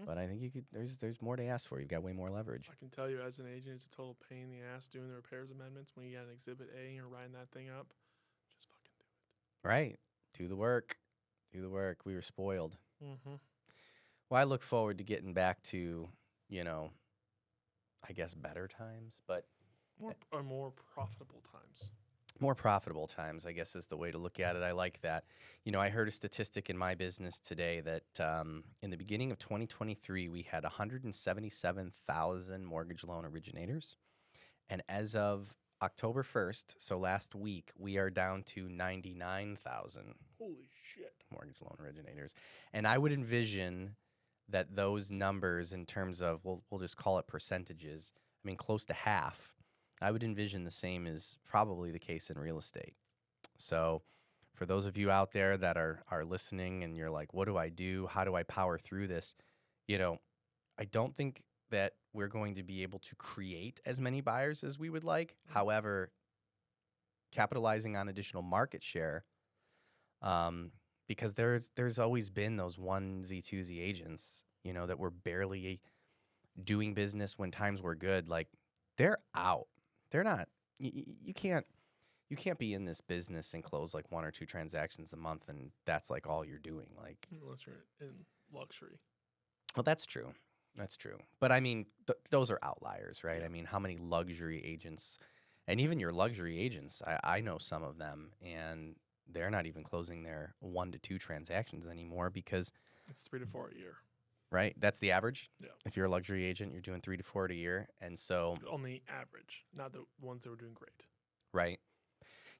But I think there's more to ask for. You've got way more leverage. I can tell you, as an agent, it's a total pain in the ass doing the repairs amendments when you got an Exhibit A and you're writing that thing up. Just fucking do it. Right. Do the work. Do the work. We were spoiled. Well, I look forward to getting back to, I guess better times, but more profitable times. More profitable times, I guess, is the way to look at it. I like that. I heard a statistic in my business today that in the beginning of 2023, we had 177,000 mortgage loan originators. And as of October 1st, so last week, we are down to 99,000. Holy shit. Mortgage loan originators. And I would envision that those numbers, in terms of, we'll just call it percentages, I mean, close to half, I would envision the same is probably the case in real estate. So for those of you out there that are listening and you're like, what do I do? How do I power through this? I don't think that we're going to be able to create as many buyers as we would like. However, capitalizing on additional market share, because there's always been those onesie, twosie agents, that were barely doing business when times were good. Like, they're out. They're not. You can't be in this business and close like 1 or 2 transactions a month, and that's like all you're doing. Like, unless you're in luxury. Well, that's true. That's true. But I mean, those are outliers, right? Yeah. I mean, how many luxury agents, and even your luxury agents, I know some of them, and they're not even closing their 1 to 2 transactions anymore because, It's 3 to 4 a year. right? That's the average. Yeah. If you're a luxury agent, you're doing 3 to 4 a year. And so, On the average, not the ones that were doing great. right.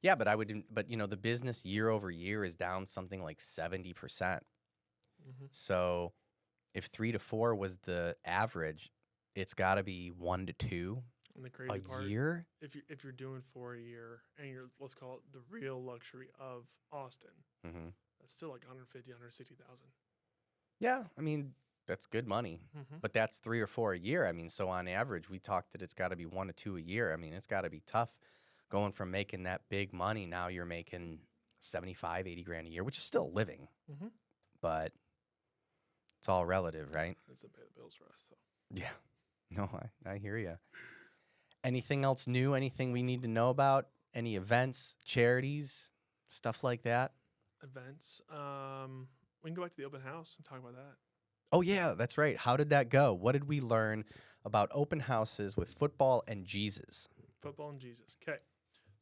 Yeah, but the business year over year is down something like 70%. Mm-hmm. So if 3 to 4 was the average, it's got to be 1 to 2 And the crazy a part, year. if you're doing 4 a year and you're, let's call it the real luxury of Austin, Mm-hmm. that's still like 150, 160,000. Yeah, I mean, that's good money, Mm-hmm. but that's 3 or 4 a year. I mean, so on average, we talked that it's got to be 1 to 2 a year. I mean, it's got to be tough going from making that big money. Now you're making 75, 80 grand a year, which is still living, Mm-hmm. but it's all relative, right? That doesn't pay the bills for us, though. Yeah. No, I hear you. Anything else new? Anything we need to know about? Any events, charities, stuff like that? Events. We can go back to the open house and talk about that. Oh, yeah, that's right. How did that go? What did we learn about open houses with football and Jesus? Football and Jesus. Okay.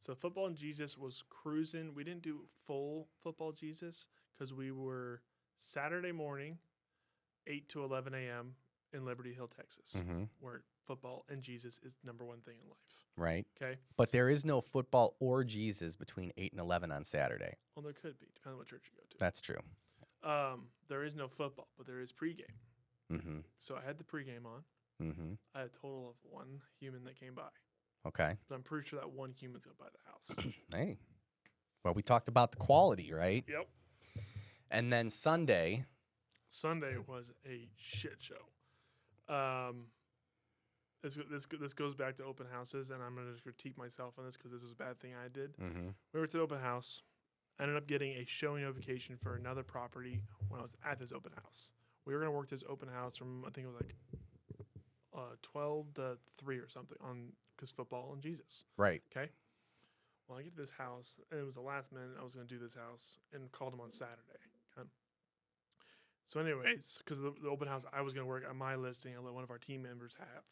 So football and Jesus was cruising. We didn't do full football Jesus because we were Saturday morning, 8 to 11 a.m. in Liberty Hill, Texas, Mm-hmm. where football and Jesus is number one thing in life. Right. Okay. But there is no football or Jesus between 8 and 11 on Saturday. Well, there could be, depending on what church you go to. That's true. There is no football, but there is pregame. Mm-hmm. So I had the pregame on. Mm-hmm. I had a total of one human that came by. Okay. But I'm pretty sure that one human's going to buy the house. Hey. Well, we talked about the quality, right? Yep. And then Sunday. Sunday was a shit show. This goes back to open houses, and I'm going to critique myself on this because this was a bad thing I did. Mm-hmm. We were at the open house. I ended up getting a showing notification for another property when I was at this open house. We were going to work this open house from, I think it was like 12 to 3 or something on because football and Jesus. Right. Okay. Well, I get to this house, and it was the last minute I was going to do this house and called him on Saturday. Okay. So anyways, because the open house I was going to work on my listing, I let one of our team members have.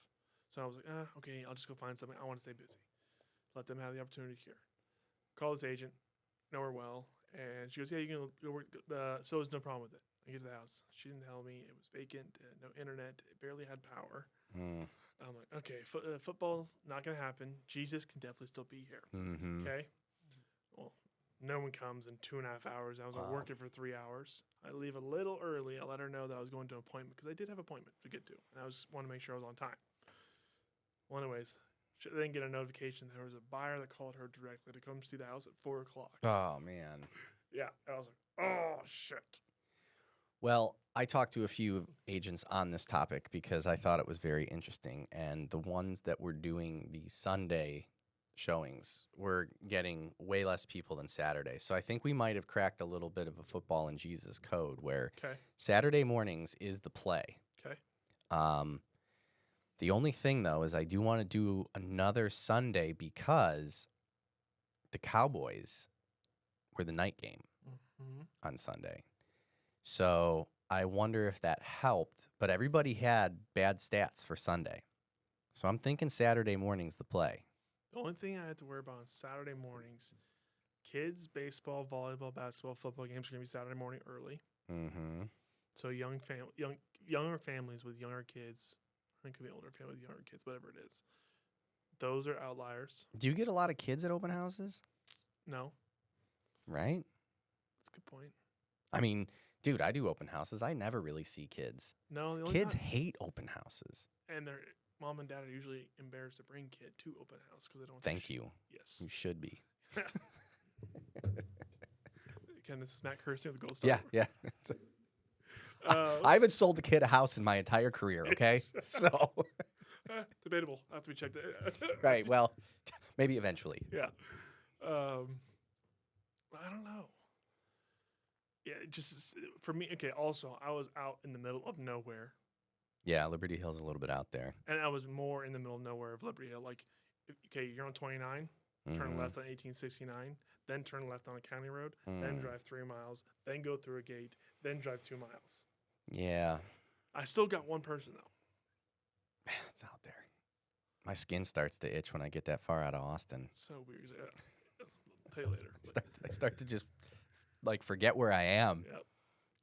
So I was like, okay, I'll just go find something. I want to stay busy. Let them have the opportunity here. Call this agent, know her well, and she goes, yeah, you can go work. So there's no problem with it. I get to the house. She didn't tell me. It was vacant, no internet. It barely had power. Mm. I'm like, okay, football's not going to happen. Jesus can definitely still be here. Mm-hmm. Okay. Well, no one comes in 2.5 hours. I was working for 3 hours. I leave a little early. I let her know that I was going to an appointment because I did have an appointment to get to, and I wanted to make sure I was on time. Well, anyways, she didn't get a notification. There was a buyer that called her directly to come see the house at 4 o'clock. Oh, man. Yeah, and I was like, oh shit. Well, I talked to a few agents on this topic because I thought it was very interesting. And the ones that were doing the Sunday showings were getting way less people than Saturday. So I think we might have cracked a little bit of a football and Jesus code where Saturday mornings is the play. Okay. The only thing, though, is I do want to do another Sunday because the Cowboys were the night game on Sunday. So I wonder if that helped, but everybody had bad stats for Sunday. So I'm thinking Saturday morning's the play. The only thing I had to worry about on Saturday mornings, kids, baseball, volleyball, basketball, football games are going to be Saturday morning early. Mm-hmm. So younger families with younger kids, it could be older families with younger kids, whatever it is. Those are outliers. Do you get a lot of kids at open houses? No. Right? That's a good point. I mean, dude, I do open houses. I never really see kids. No, the only Kids time, hate open houses. and their mom and dad are usually embarrassed to bring kid to open house because they don't. Thank you. Yes. You should be. Again, this is Matt Kirschling with the Gold Star. Yeah. I haven't sold a kid a house in my entire career, okay? So. Debatable. After we checked it. Right. Well, maybe eventually. Yeah. I don't know. Yeah, just for me. Okay. Also, I was out in the middle of nowhere. Yeah, Liberty Hill's a little bit out there. And I was more in the middle of nowhere of Liberty Hill. Like, okay, you're on 29, turn left on 1869, then turn left on a county road, then drive 3 miles, then go through a gate, then drive 2 miles. Yeah. I still got one person, though. It's out there. My skin starts to itch when I get that far out of Austin. So weird. I'll tell you later. I start to just like forget where I am. Yep.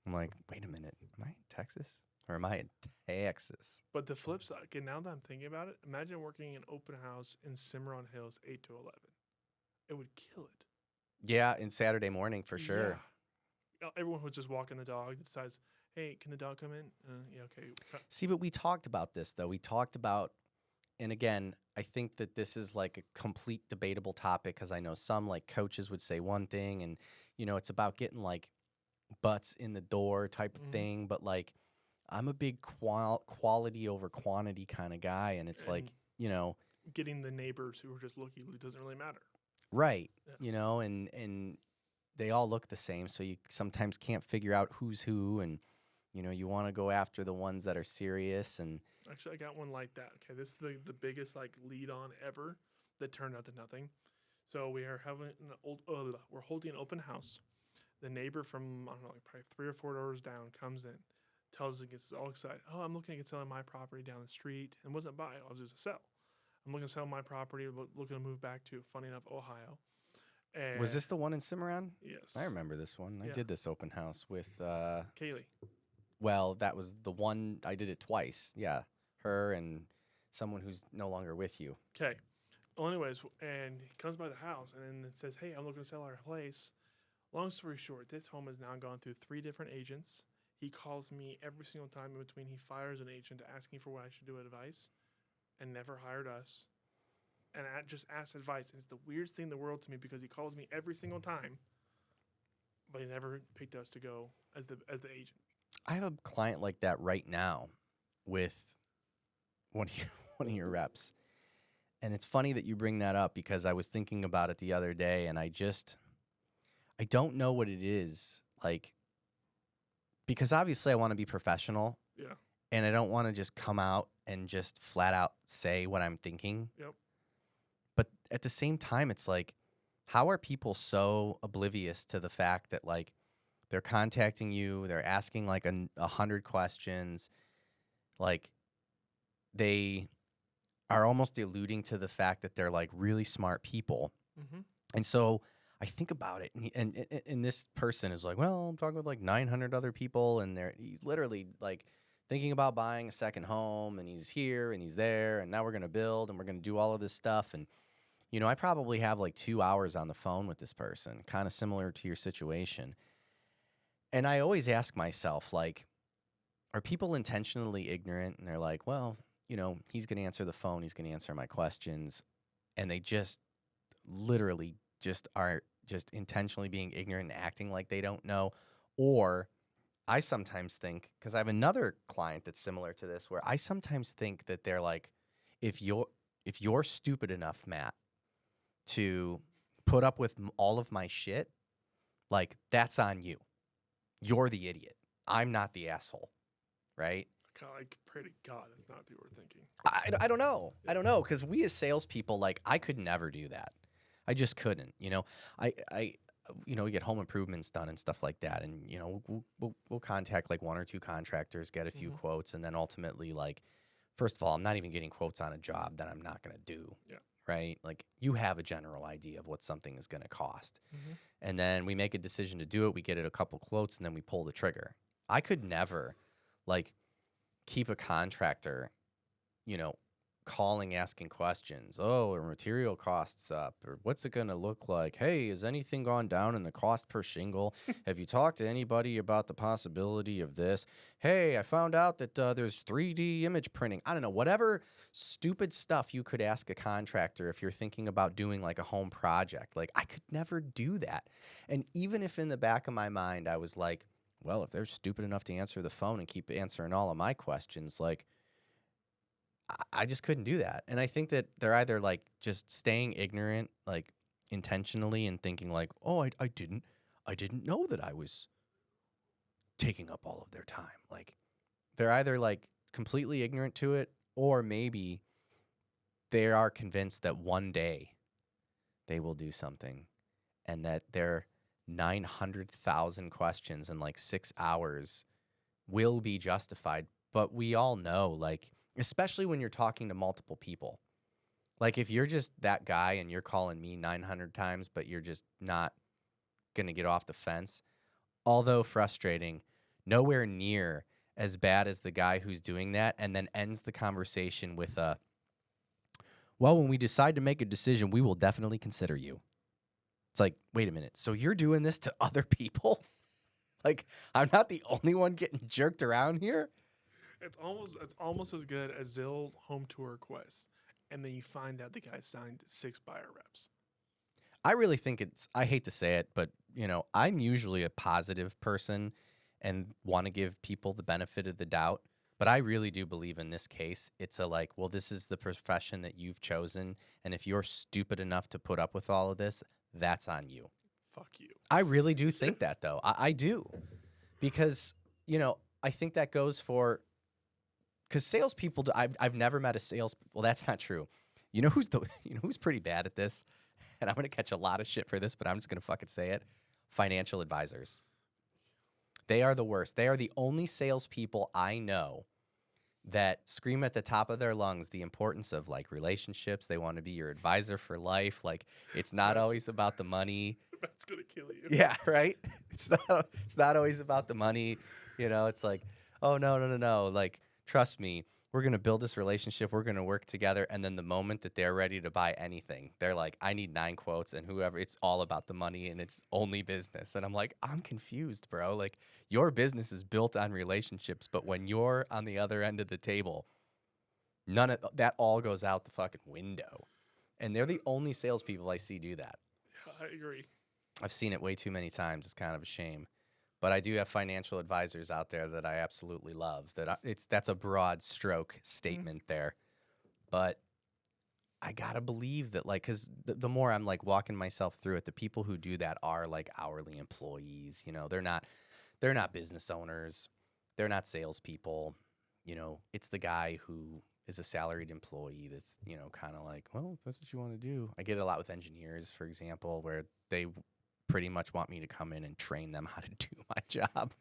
I'm like, wait a minute, am I in Texas or am I in Texas? But the flip side, okay, now that I'm thinking about it, imagine working an open house in Cimarron Hills 8 to 11. It would kill it. Yeah, in Saturday morning for sure. Yeah. Everyone who's just walking the dog decides, hey, can the dog come in? Yeah, okay. See, but we talked about this, though. We talked about, and again, I think that this is like a complete debatable topic because I know some like coaches would say one thing and, you know, it's about getting like butts in the door type of thing. But like, I'm a big quality over quantity kind of guy. And it's like, you know, getting the neighbors who are just looky doesn't really matter. Right. Yeah. You know, and they all look the same. So you sometimes can't figure out who's who. And, you know, you want to go after the ones that are serious. And actually, I got one like that. Okay, this is the biggest like lead on ever that turned out to nothing. So we are having we're holding an open house. The neighbor from, I don't know, like probably 3 or 4 doors down comes in, tells us, gets all excited. Oh, I'm looking at selling my property down the street. And wasn't buy, I was just a sell. I'm looking to sell my property, looking to move back to, funny enough, Ohio. And was this the one in Cimarron? Yes. I remember this one. I did this open house with Kaylee. Well, that was the one. I did it twice. Yeah. Her and someone who's no longer with you. Okay. Well, anyways, and he comes by the house and it says, hey, I'm looking to sell our place. Long story short, this home has now gone through 3 different agents. He calls me every single time in between. He fires an agent asking for what I should do advice and never hired us. And I just asked advice. And it's the weirdest thing in the world to me because he calls me every single time, but he never picked us to go as the agent. I have a client like that right now with one of your reps. And it's funny that you bring that up because I was thinking about it the other day and I don't know what it is. Like, because obviously I want to be professional. Yeah. And I don't want to just come out and just flat out say what I'm thinking. Yep. But at the same time, it's like, how are people so oblivious to the fact that, like, they're contacting you, they're asking, like, 100 questions, like, they are almost alluding to the fact that they're, like, really smart people. Mm-hmm. And so I think about it, and this person is like, well, I'm talking with, like, 900 other people, and he's literally, like, thinking about buying a second home, and he's here, and he's there, and now we're going to build, and we're going to do all of this stuff, and, you know, I probably have, like, 2 hours on the phone with this person, kind of similar to your situation. And I always ask myself, like, are people intentionally ignorant? And they're like, well, you know, he's going to answer the phone. He's going to answer my questions. And they just literally just are just intentionally being ignorant and acting like they don't know. Or I sometimes think, because I have another client that's similar to this, where I sometimes think that they're like, if you're stupid enough, Matt, to put up with all of my shit, like, that's on you. You're the idiot. I'm not the asshole, right? God, I pray to God that's not what people are thinking. I don't know. Yeah. I don't know, because we as salespeople, like, I could never do that. I just couldn't. You know, you know, we get home improvements done and stuff like that, and you know, we'll contact like 1 or 2 contractors, get a few quotes, and then ultimately, like, first of all, I'm not even getting quotes on a job that I'm not going to do. Yeah. Right? Like, you have a general idea of what something is going to cost. And then we make a decision to do it. We get it a couple quotes, and then we pull the trigger. I could never, like, keep a contractor, you know, calling, asking questions. Oh, are material costs up? Or what's it going to look like? Hey, has anything gone down in the cost per shingle? Have you talked to anybody about the possibility of this? Hey, I found out that there's 3D image printing. I don't know, whatever stupid stuff you could ask a contractor if you're thinking about doing like a home project. Like, I could never do that. And even if in the back of my mind I was like, well, if they're stupid enough to answer the phone and keep answering all of my questions, like, I just couldn't do that. And I think that they're either like just staying ignorant, like intentionally, and thinking like, oh, I didn't know that I was taking up all of their time. Like, they're either like completely ignorant to it, or maybe they are convinced that one day they will do something and that their 900,000 questions in like 6 hours will be justified. But we all know, like, especially when you're talking to multiple people. Like if you're just that guy and you're calling me 900 times, but you're just not going to get off the fence, although frustrating, nowhere near as bad as the guy who's doing that and then ends the conversation with a, well, when we decide to make a decision, we will definitely consider you. It's like, wait a minute. So you're doing this to other people? Like, I'm not the only one getting jerked around here? It's almost as good as Zillow home tour requests, and then you find out the guy signed 6 buyer reps. I really think I hate to say it, but, I'm usually a positive person and want to give people the benefit of the doubt. But I really do believe in this case, it's well, this is the profession that you've chosen. And if you're stupid enough to put up with all of this, that's on you. Fuck you. I really do think that, though. I do. Because, I think that goes for, because salespeople, I've never met a well, that's not true. Who's pretty bad at this? And I'm going to catch a lot of shit for this, but I'm just going to fucking say it. Financial advisors. They are the worst. They are the only salespeople I know that scream at the top of their lungs the importance of relationships. They want to be your advisor for life. It's not always about the money. That's gonna kill you. Yeah, right. It's not always about the money. It's like, oh no. Trust me, we're gonna build this relationship. We're gonna work together. And then the moment that they're ready to buy anything, they're like, I need 9 quotes, and whoever, it's all about the money and it's only business. And I'm like, I'm confused, bro. Your business is built on relationships, but when you're on the other end of the table, none of that all goes out the fucking window. And they're the only salespeople I see do that. Yeah, I agree. I've seen it way too many times. It's kind of a shame. But I do have financial advisors out there that I absolutely love. That's a broad stroke statement there. But I got to believe that, because the more I'm, walking myself through it, the people who do that are, hourly employees. They're not business owners. They're not salespeople. It's the guy who is a salaried employee that's, kind of like, well, that's what you want to do. I get it a lot with engineers, for example, where they pretty much want me to come in and train them how to do my job.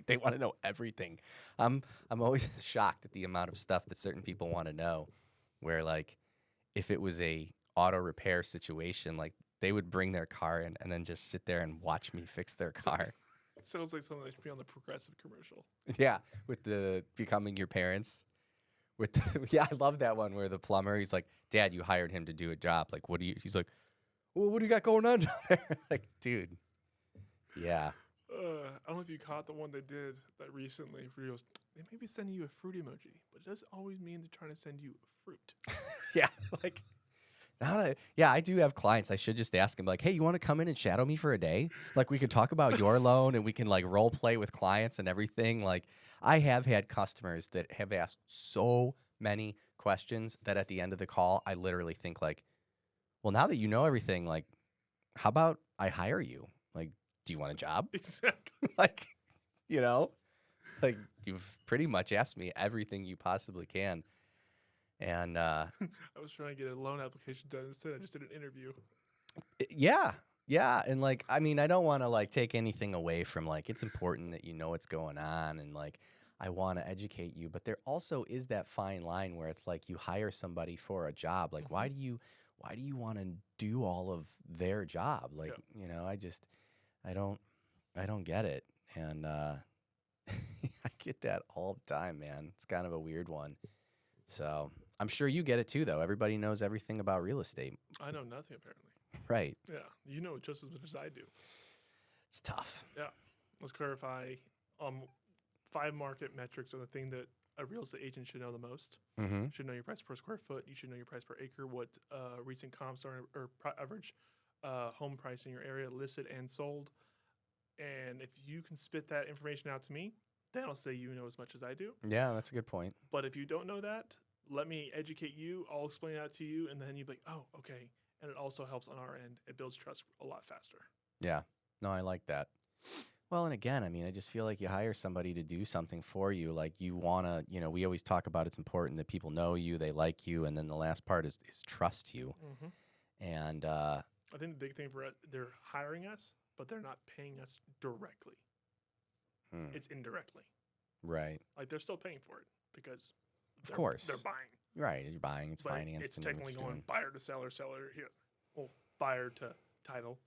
They want to know everything. I'm always shocked at the amount of stuff that certain people want to know, where if it was a auto repair situation, they would bring their car in and then just sit there and watch me fix their car. It sounds like something that should be on the Progressive commercial. Yeah, with the becoming your parents. Yeah, I love that one where the plumber, he's like, Dad, you hired him to do a job. He's like, well, what do you got going on down there? Dude. Yeah. I don't know if you caught the one they did that recently. Where he goes, they may be sending you a fruit emoji, but it doesn't always mean they're trying to send you fruit. Yeah. I do have clients. I should just ask them, hey, you want to come in and shadow me for a day? We could talk about your loan and we can role play with clients and everything. I have had customers that have asked so many questions that at the end of the call, I literally think well, now that you know everything, how about I hire you? Do you want a job? Exactly. You've pretty much asked me everything you possibly can. And I was trying to get a loan application done instead. I just did an interview. Yeah. And I don't want to take anything away from it's important that you know what's going on and I want to educate you, but there also is that fine line where it's you hire somebody for a job. Mm-hmm. Why do you want to do all of their job? I don't get it. And I get that all the time, man. It's kind of a weird one. So I'm sure you get it too, though. Everybody knows everything about real estate. I know nothing, apparently. Right. Yeah. You know just as much as I do. It's tough. Yeah. Let's clarify. 5 market metrics are the thing that a real estate agent should know the most. Mm-hmm. You should know your price per square foot. You should know your price per acre, what recent comps are, or average home price in your area, listed and sold. And if you can spit that information out to me, then I'll say you know as much as I do. Yeah, that's a good point. But if you don't know that, let me educate you. I'll explain that to you, and then you'll be like, oh, okay. And it also helps on our end. It builds trust a lot faster. Yeah. No, I like that. Well, and again, I just feel like you hire somebody to do something for you. You want to, we always talk about it's important that people know you, they like you, and then the last part is trust you. Mm-hmm. And I think the big thing for us, they're hiring us, but they're not paying us directly. It's indirectly. Right. They're still paying for it because Of course. They're buying. Right. You're buying. It's But financed. it's and you're technically just going doing. buyer to seller, seller here. Well, buyer to title.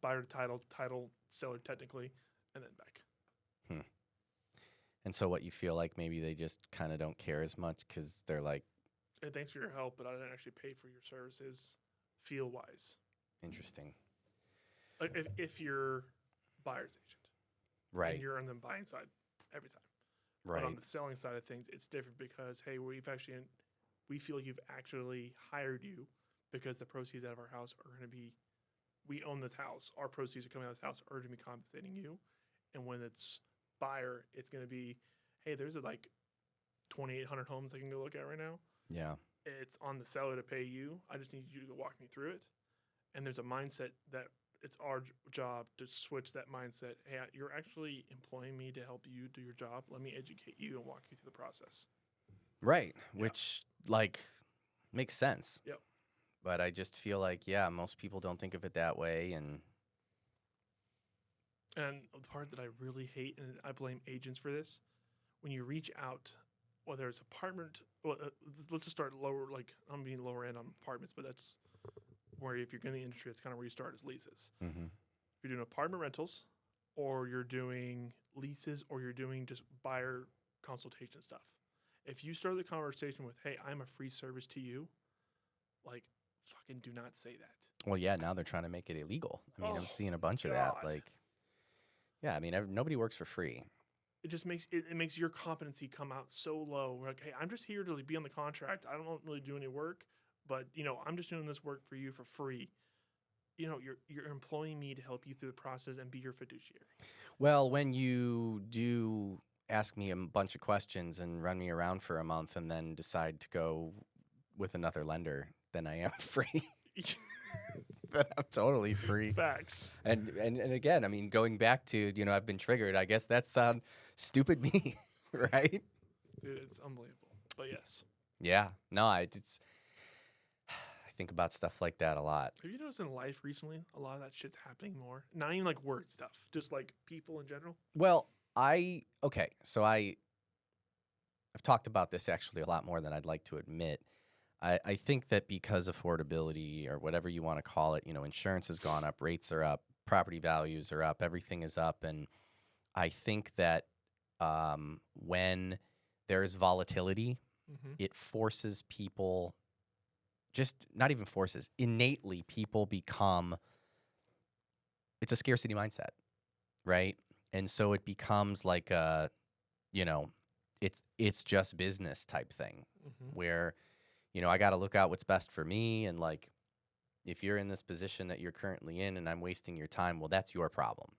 Buyer to title, title, seller technically, and then back. And so what you feel like maybe they just kind of don't care as much because they're like, Hey, thanks for your help, but I didn't actually pay for your services feel wise. interesting. Like if you're buyer's agent. Right. And you're on the buying side every time. Right. But on the selling side of things, it's different because, hey, we feel you've actually hired you because the proceeds out of our house are going to be, we own this house. Our proceeds are coming out of this house are going to be compensating you. And when it's buyer, it's going to be, hey, there's like 2,800 homes I can go look at right now. Yeah. It's on the seller to pay you. I just need you to walk me through it. And there's a mindset that it's our job to switch that mindset. Hey, you're actually employing me to help you do your job. Let me educate you and walk you through the process. Right. Yeah. Which like makes sense. Yep. But I just feel like, yeah, most people don't think of it that way. And the part that I really hate, and I blame agents for this, when you reach out, whether it's apartment, let's just start lower, like I'm being lower end on apartments, but that's where if you're in the industry, that's kind of where you start as leases. mm-hmm. If you're doing apartment rentals, or you're doing leases, or you're doing just buyer consultation stuff. If you start the conversation with, hey, I'm a free service to you, like, fucking do not say that. Well, yeah, now they're trying to make it illegal. I mean, I'm seeing a bunch of God. that. Like, yeah, I mean, nobody works for free. It just makes it makes your competency come out so low. We're like, hey, I'm just here to be on the contract. I don't really do any work, but I'm just doing this work for you for free. You're employing me to help you through the process and be your fiduciary. Well, when you do ask me a bunch of questions and run me around for a month and then decide to go with another lender, then I am free. Then I'm totally free. Facts. And again, I mean, going back to, I've been triggered. I guess that's stupid me, right? Dude, it's unbelievable. But yes. Yeah. No, I think about stuff like that a lot. Have you noticed in life recently, a lot of that shit's happening more? Not even like word stuff, just like people in general? Well, so I've talked about this actually a lot more than I'd like to admit. I think that because affordability or whatever you want to call it, insurance has gone up, rates are up, property values are up, everything is up. And I think that when there's volatility, it forces people, just not even forces, innately people become, it's a scarcity mindset, right? And so it becomes like a, it's just business type thing where, I got to look out what's best for me. And like, if you're in this position that you're currently in and I'm wasting your time, well, that's your problem.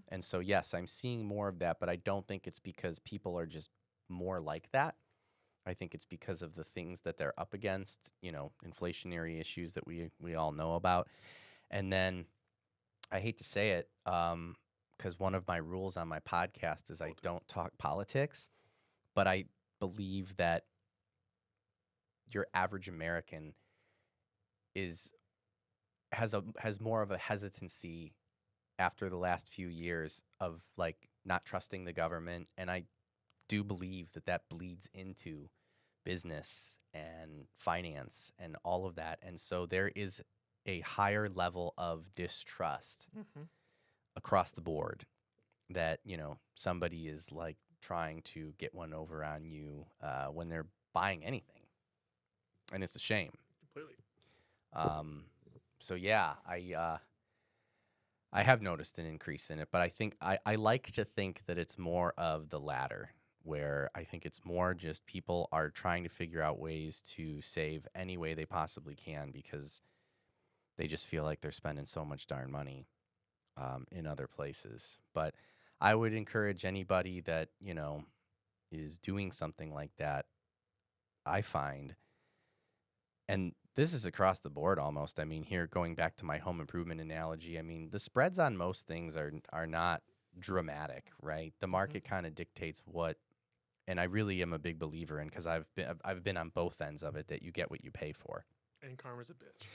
And so, yes, I'm seeing more of that, but I don't think it's because people are just more like that. I think it's because of the things that they're up against, inflationary issues that we all know about. And then I hate to say it, because one of my rules on my podcast is I don't talk politics, but I believe that your average American has more of a hesitancy after the last few years of like not trusting the government, and I do believe that bleeds into business and finance and all of that, and so there is a higher level of distrust across the board that somebody is like trying to get one over on you when they're buying anything. And it's a shame. Completely. So yeah, I have noticed an increase in it, but I think I like to think that it's more of the latter, where I think it's more just people are trying to figure out ways to save any way they possibly can because they just feel like they're spending so much darn money in other places. But I would encourage anybody that, is doing something like that, I find, and this is across the board almost. I mean, here, going back to my home improvement analogy, I mean, the spreads on most things are not dramatic, right? The market kind of dictates what, and I really am a big believer in, because I've been on both ends of it, that you get what you pay for. And karma's a bitch.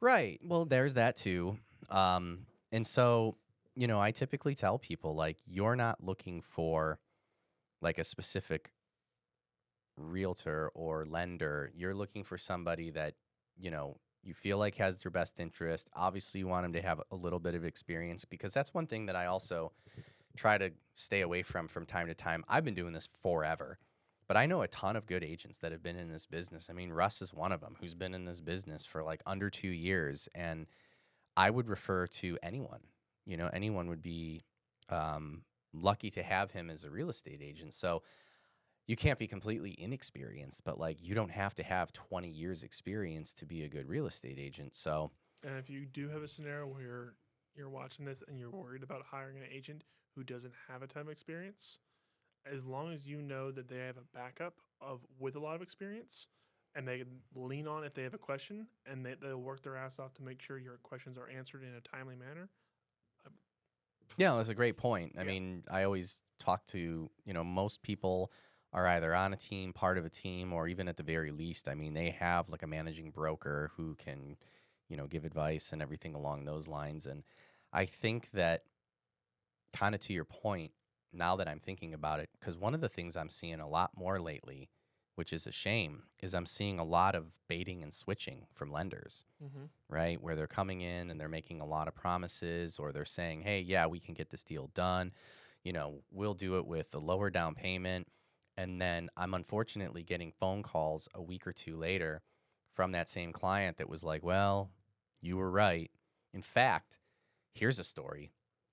Right. Well, there's that too. And so, I typically tell people, like, you're not looking for like a specific realtor or lender, you're looking for somebody that, you feel like has their best interest. Obviously, you want them to have a little bit of experience, because that's one thing that I also try to stay away from time to time. I've been doing this forever, but I know a ton of good agents that have been in this business. I mean, Russ is one of them who's been in this business for like under 2 years, and I would refer to anyone. Anyone would be lucky to have him as a real estate agent. So you can't be completely inexperienced, but like you don't have to have 20 years experience to be a good real estate agent. So, And if you do have a scenario where you're watching this and you're worried about hiring an agent who doesn't have a ton of experience, as long as you know that they have a backup of with a lot of experience and they can lean on if they have a question, and they'll work their ass off to make sure your questions are answered in a timely manner. yeah, that's a great point. I Yeah. mean, I always talk to, most people are either on a team, part of a team, or even at the very least, I mean, they have like a managing broker who can, give advice and everything along those lines. And I think that, kind of to your point, now that I'm thinking about it, because one of the things I'm seeing a lot more lately, which is a shame, is I'm seeing a lot of baiting and switching from lenders, right? Where they're coming in and they're making a lot of promises, or they're saying, hey, yeah, we can get this deal done. We'll do it with a lower down payment. And then I'm unfortunately getting phone calls a week or two later from that same client that was like, well, you were right. In fact, here's a story.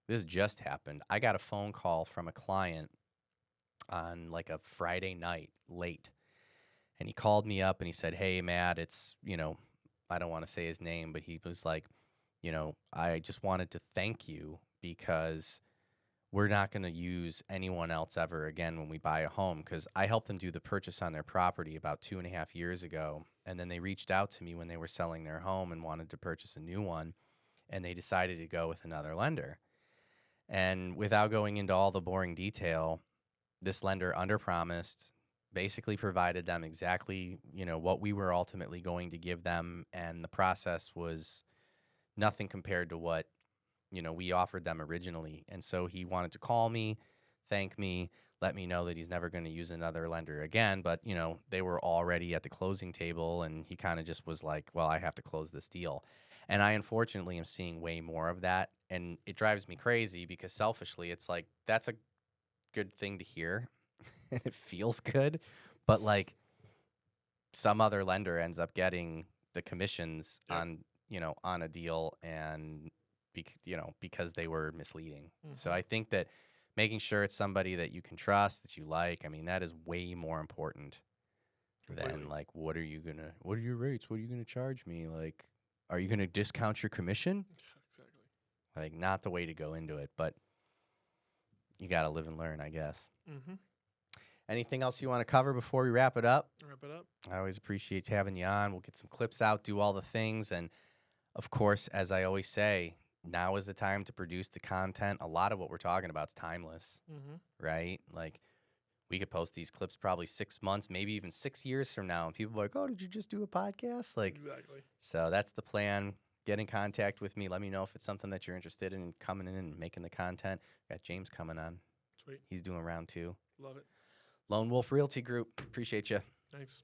This just happened. I got a phone call from a client on like a Friday night late. And he called me up and he said, hey, Matt, it's, I don't want to say his name, but he was like, I just wanted to thank you because we're not going to use anyone else ever again when we buy a home, because I helped them do the purchase on their property about 2.5 years ago. And then they reached out to me when they were selling their home and wanted to purchase a new one. And they decided to go with another lender. And without going into all the boring detail, this lender underpromised, basically provided them exactly, what we were ultimately going to give them. And the process was nothing compared to what we offered them originally. And so he wanted to call me, thank me, let me know that he's never going to use another lender again. But, they were already at the closing table, and he kind of just was like, well, I have to close this deal. And I unfortunately am seeing way more of that. And it drives me crazy because selfishly, it's like, that's a good thing to hear. And it feels good. But like some other lender ends up getting the commissions on a deal, and because they were misleading. So I think that making sure it's somebody that you can trust, that you like, I mean, that is way more important than like, what are your rates? What are you going to charge me? Like, are you going to discount your commission? Exactly. Like, not the way to go into it, but you got to live and learn, I guess. Anything else you want to cover before we wrap it up? Wrap it up. I always appreciate having you on. We'll get some clips out, do all the things. And of course, as I always say, now is the time to produce the content. A lot of what we're talking about is timeless, right? Like, we could post these clips probably 6 months, maybe even 6 years from now, and people are like, oh, did you just do a podcast? Like, Exactly. So that's the plan. Get in contact with me. Let me know if it's something that you're interested in coming in and making the content. Got James coming on. Sweet. He's doing round 2. Love it. Lone Wolf Realty Group. Appreciate you. Thanks.